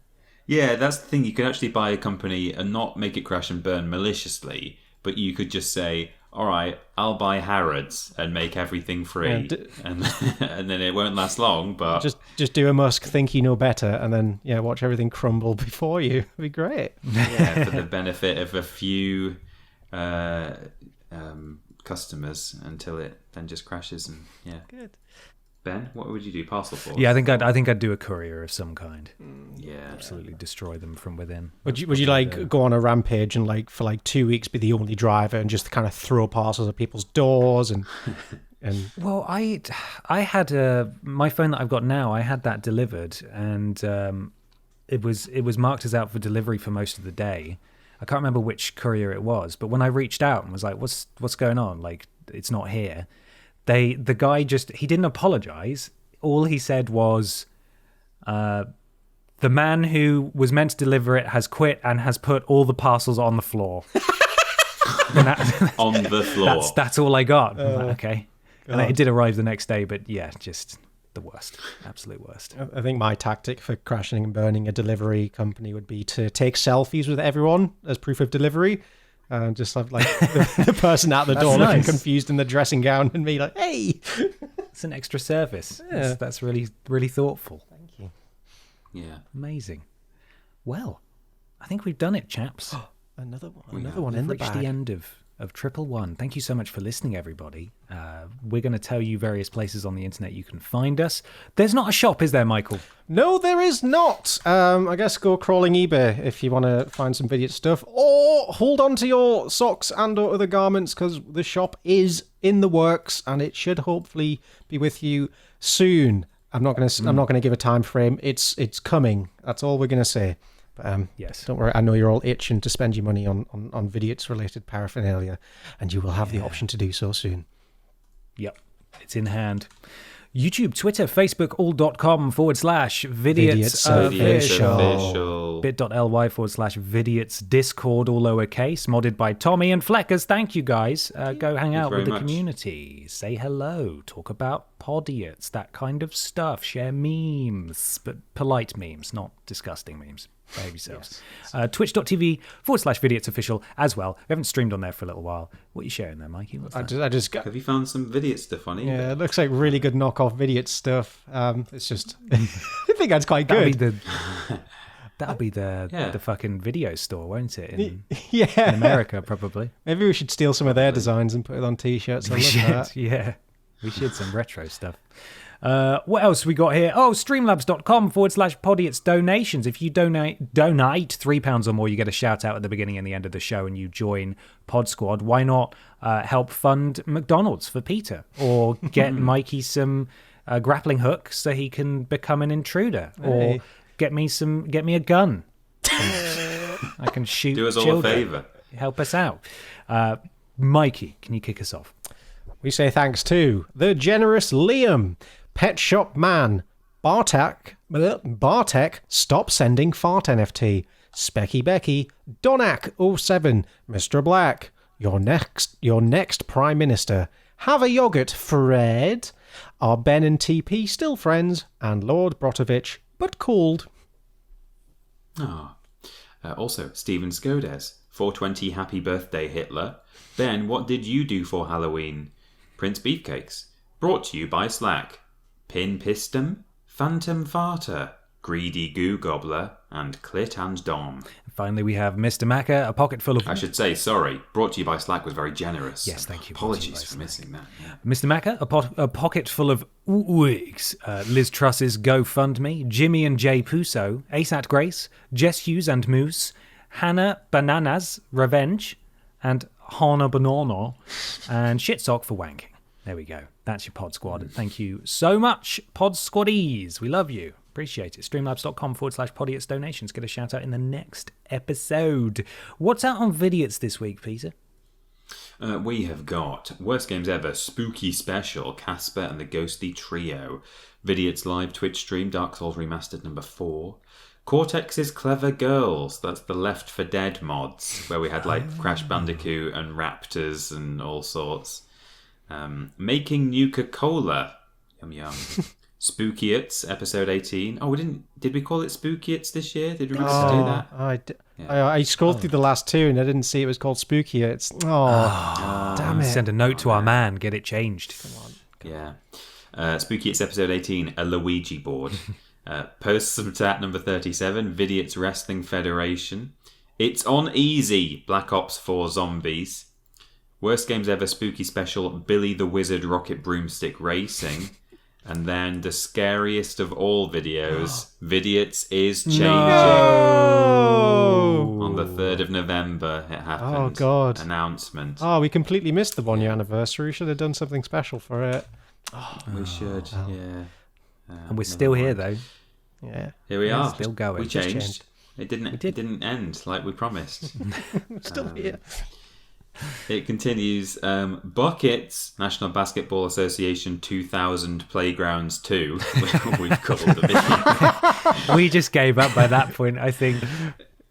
Yeah, that's the thing. You could actually buy a company and not make it crash and burn maliciously, but you could just say, all right, I'll buy Harrods and make everything free. And then it won't last long, but... Just do a Musk, think you know better, and then, watch everything crumble before you. It'd be great. Yeah, for the benefit of a few customers until it then just crashes and, Good. Ben, what would you do? Parcel Force? Yeah, I think I'd do a courier of some kind. Yeah, absolutely destroy them from within. Would you like go on a rampage and like for like 2 weeks be the only driver and just kind of throw parcels at people's doors and? Well, I had my phone that I've got now. I had that delivered, and it was marked as out for delivery for most of the day. I can't remember which courier it was, but when I reached out and was like, "What's going on? Like, it's not here." The guy he didn't apologize. All he said was, the man who was meant to deliver it has quit and has put all the parcels on the floor. On the floor. That's all I got. I'm like, okay. And it did arrive the next day, but yeah, just the worst. Absolute worst. I think my tactic for crashing and burning a delivery company would be to take selfies with everyone as proof of delivery. And just have like the person out the door looking confused in the dressing gown and me like, hey! It's an extra service. Yeah. That's really, really thoughtful. Thank you. Yeah. Amazing. Well, I think we've done it, chaps. Another one in the bag. We've reached the end of of 111. Thank you so much for listening, everybody. We're going to tell you various places on the internet you can find us. There's not a shop, is there, Michael? No, there is not. I guess go crawling eBay if you want to find some Vidiot stuff, or hold on to your socks and or other garments because the shop is in the works and it should hopefully be with you soon. I'm not going to give a time frame. It's coming. That's all we're going to say. But, yes. Don't worry. I know you're all itching to spend your money on Vidiots related paraphernalia, and you will have the option to do so soon. Yep, it's in hand. YouTube, Twitter, Facebook, all.com/Vidiots official. bit.ly/Vidiots Discord, all lowercase, modded by Tommy and Fleckers. Thank you, guys. Go hang out with the community. Say hello. Talk about Podiots, that kind of stuff. Share memes, but polite memes, not disgusting memes. Behave yourselves. Yes. Twitch.tv/Vidiots official as well. We haven't streamed on there for a little while. What are you sharing there, Mikey? Have you found some Vidiot stuff on eBay? Yeah, it looks like really good knockoff Vidiot stuff. It's just, I think that's quite good. That'll be the fucking video store, won't it? In in America, probably. Maybe we should steal some of their designs and put it on t-shirts. We should some retro stuff. What else we got here? Oh, streamlabs.com/Podiots donations. If you donate £3 or more, you get a shout out at the beginning and the end of the show and you join Pod Squad. Why not help fund McDonald's for Peter, or get Mikey some grappling hooks so he can become an intruder, or get me a gun. I can shoot Do us all children. a favour. Help us out. Mikey, can you kick us off? We say thanks to the generous Liam, Pet Shop Man, Bartek, Stop Sending Fart NFT, Specky Becky, Donak07, Mr. Black, your next Prime Minister, Have a Yogurt, Fred, Are Ben and TP still friends, and Lord Brotovich, but called. Also, Stephen Skodes, 420 Happy Birthday Hitler. Ben, what did you do for Halloween? Prince Beefcakes. Brought to you by Slack. Pin Pistum, Phantom Farter, Greedy Goo Gobbler, and Clit and Dom. Finally, we have Mr. Macca, a pocket full of... I should say, sorry, brought to you by Slack was very generous. Yes, thank you. Apologies for missing that. Yeah. Mr. Macca, a pocket full of wigs. Liz Truss's GoFundMe, Jimmy and Jay Puso, ASAT Grace, Jess Hughes and Moose, Hannah Bananas, Revenge, and Hana Banana, and Shitsock for wanking. There we go. That's your Pod Squad. Thank you so much, Pod Squaddies. We love you. Appreciate it. Streamlabs.com/Podiots donations. Get a shout out in the next episode. What's out on Vidiots this week, Peter? We have got Worst Games Ever Spooky Special, Casper and the Ghostly Trio, Vidiots live Twitch stream, Dark Souls Remastered number 4, Cortex's Clever Girls, that's the Left 4 Dead mods, where we had like Crash Bandicoot and Raptors and all sorts. Making Nuka-Cola, yum yum. Spookiots, episode 18. Oh, did we call it Spookiots this year? Did we do that? I scrolled through the last two and I didn't see it was called Spookiots. Damn it. Send a note to our man, get it changed. Come on. Yeah. Spookiots, episode 18, a Luigi board. Post some tat number 37, Vidiots Wrestling Federation. It's on easy, Black Ops 4 Zombies. Worst Games Ever Spooky Special, Billy the Wizard Rocket Broomstick Racing. And then the scariest of all videos, Vidiots is changing. No! On the 3rd of November, it happened. Oh, God. Announcement. Oh, we completely missed the 1 year anniversary. We should have done something special for it. We should, yeah. And we're still here, though. Yeah. Here we are. Still going. We changed. It didn't end like we promised. We're still here. It continues. Buckets, National Basketball Association 2000 Playgrounds 2. We've called the video. We just gave up by that point, I think.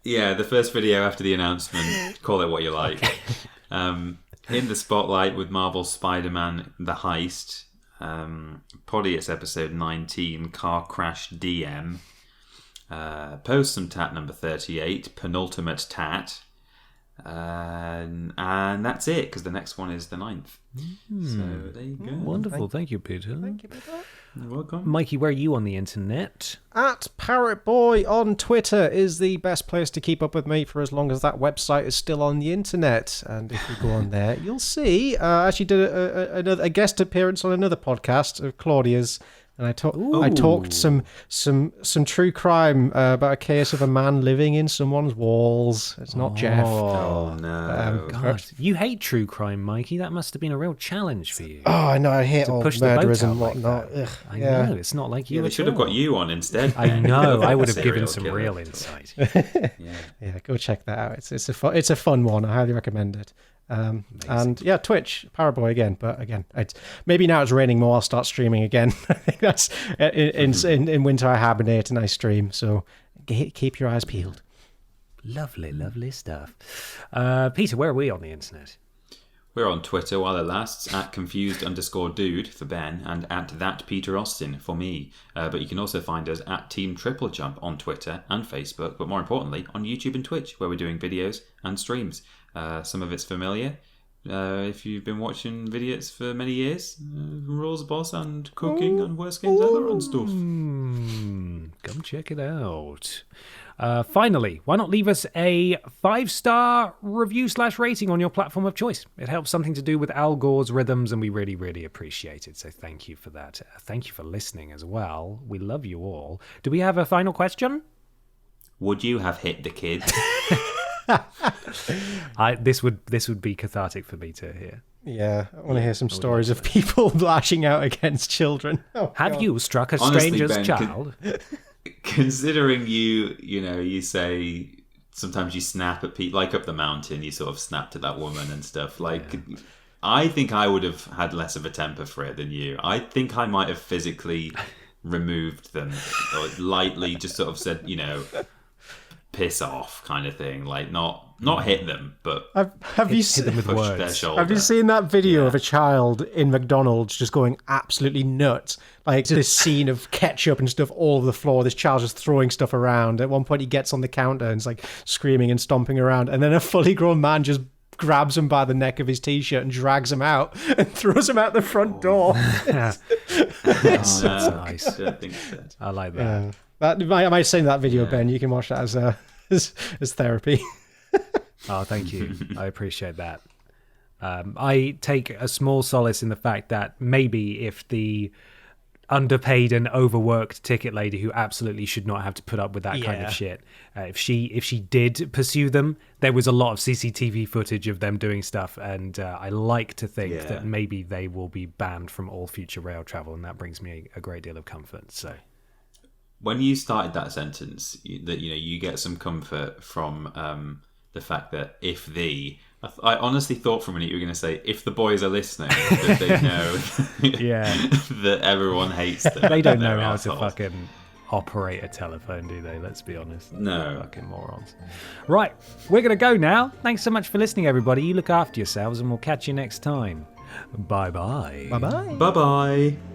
Yeah, the first video after the announcement. Call it what you like. In the spotlight with Marvel's Spider-Man The Heist. Podiots episode 19, Car Crash DM. Post some tat number 38, Penultimate Tat. And that's it, because the next one is the 9th. So there you go. Wonderful. Thank you, Peter. Thank you, Peter. You're welcome. Mikey, where are you on the internet? At Parrot Boy on Twitter is the best place to keep up with me for as long as that website is still on the internet. And if you go on there, you'll see. I actually did a guest appearance on another podcast of Claudia's, and I talked some true crime about a case of a man living in someone's walls. It's not Jeff. Oh no! God, you hate true crime, Mikey. That must have been a real challenge for you. Oh, I know. I hate all push the boat murderers out and like whatnot. that. I know. It's not like you. Yeah, they should have got you on instead. I know. I would have given Serial some killer. real insight. Yeah, go check that out. It's a fun one. I highly recommend it. And yeah, Twitch, Paraboy again. But again, maybe now it's raining more, I'll start streaming again. I think that's in winter I hibernate and I stream. So keep your eyes peeled. Lovely, lovely stuff. Peter, where are we on the internet? We're on Twitter while it lasts, at confused_dude for Ben, and at thatPeterAustin for me. But you can also find us at Team Triple Jump on Twitter and Facebook, but more importantly, on YouTube and Twitch, where we're doing videos and streams. Some of it's familiar. If you've been watching Vidiots for many years, Rules Boss and cooking and worst games ever and stuff. Come check it out. Finally, why not leave us a 5-star review/rating on your platform of choice? It helps something to do with Al Gore's rhythms, and we really, really appreciate it. So thank you for that. Thank you for listening as well. We love you all. Do we have a final question? Would you have hit the kid? This would be cathartic for me to hear. Yeah, I want to hear some stories of people lashing out against children. Have you struck a Honestly, stranger's Ben, child? Considering you say sometimes you snap at people, like up the mountain, you sort of snapped at that woman and stuff. Like, yeah. I think I would have had less of a temper for it than you. I think I might have physically removed them, or lightly just sort of said, piss off kind of thing. Like, not hit them, but have you seen them with push words. their shoulder. Have you seen that video of a child in McDonald's just going absolutely nuts? Like this scene of ketchup and stuff all over the floor. This child just throwing stuff around. At one point he gets on the counter and is like screaming and stomping around, and then a fully grown man just grabs him by the neck of his t-shirt and drags him out and throws him out the front door. That's nice. I don't think so. I like that. I might send that video, Ben. You can watch that as therapy. Oh, thank you. I appreciate that. I take a small solace in the fact that maybe if the underpaid and overworked ticket lady who absolutely should not have to put up with that kind of shit, if she did pursue them, there was a lot of CCTV footage of them doing stuff, and I like to think that maybe they will be banned from all future rail travel, and that brings me a great deal of comfort. So when you started that sentence, that you get some comfort from the fact that I honestly thought for a minute you were going to say, if the boys are listening, that they know that everyone hates them. They don't know how to fucking operate a telephone, do they? Let's be honest. No. Fucking morons. Right, we're going to go now. Thanks so much for listening, everybody. You look after yourselves, and we'll catch you next time. Bye-bye. Bye-bye. Bye-bye.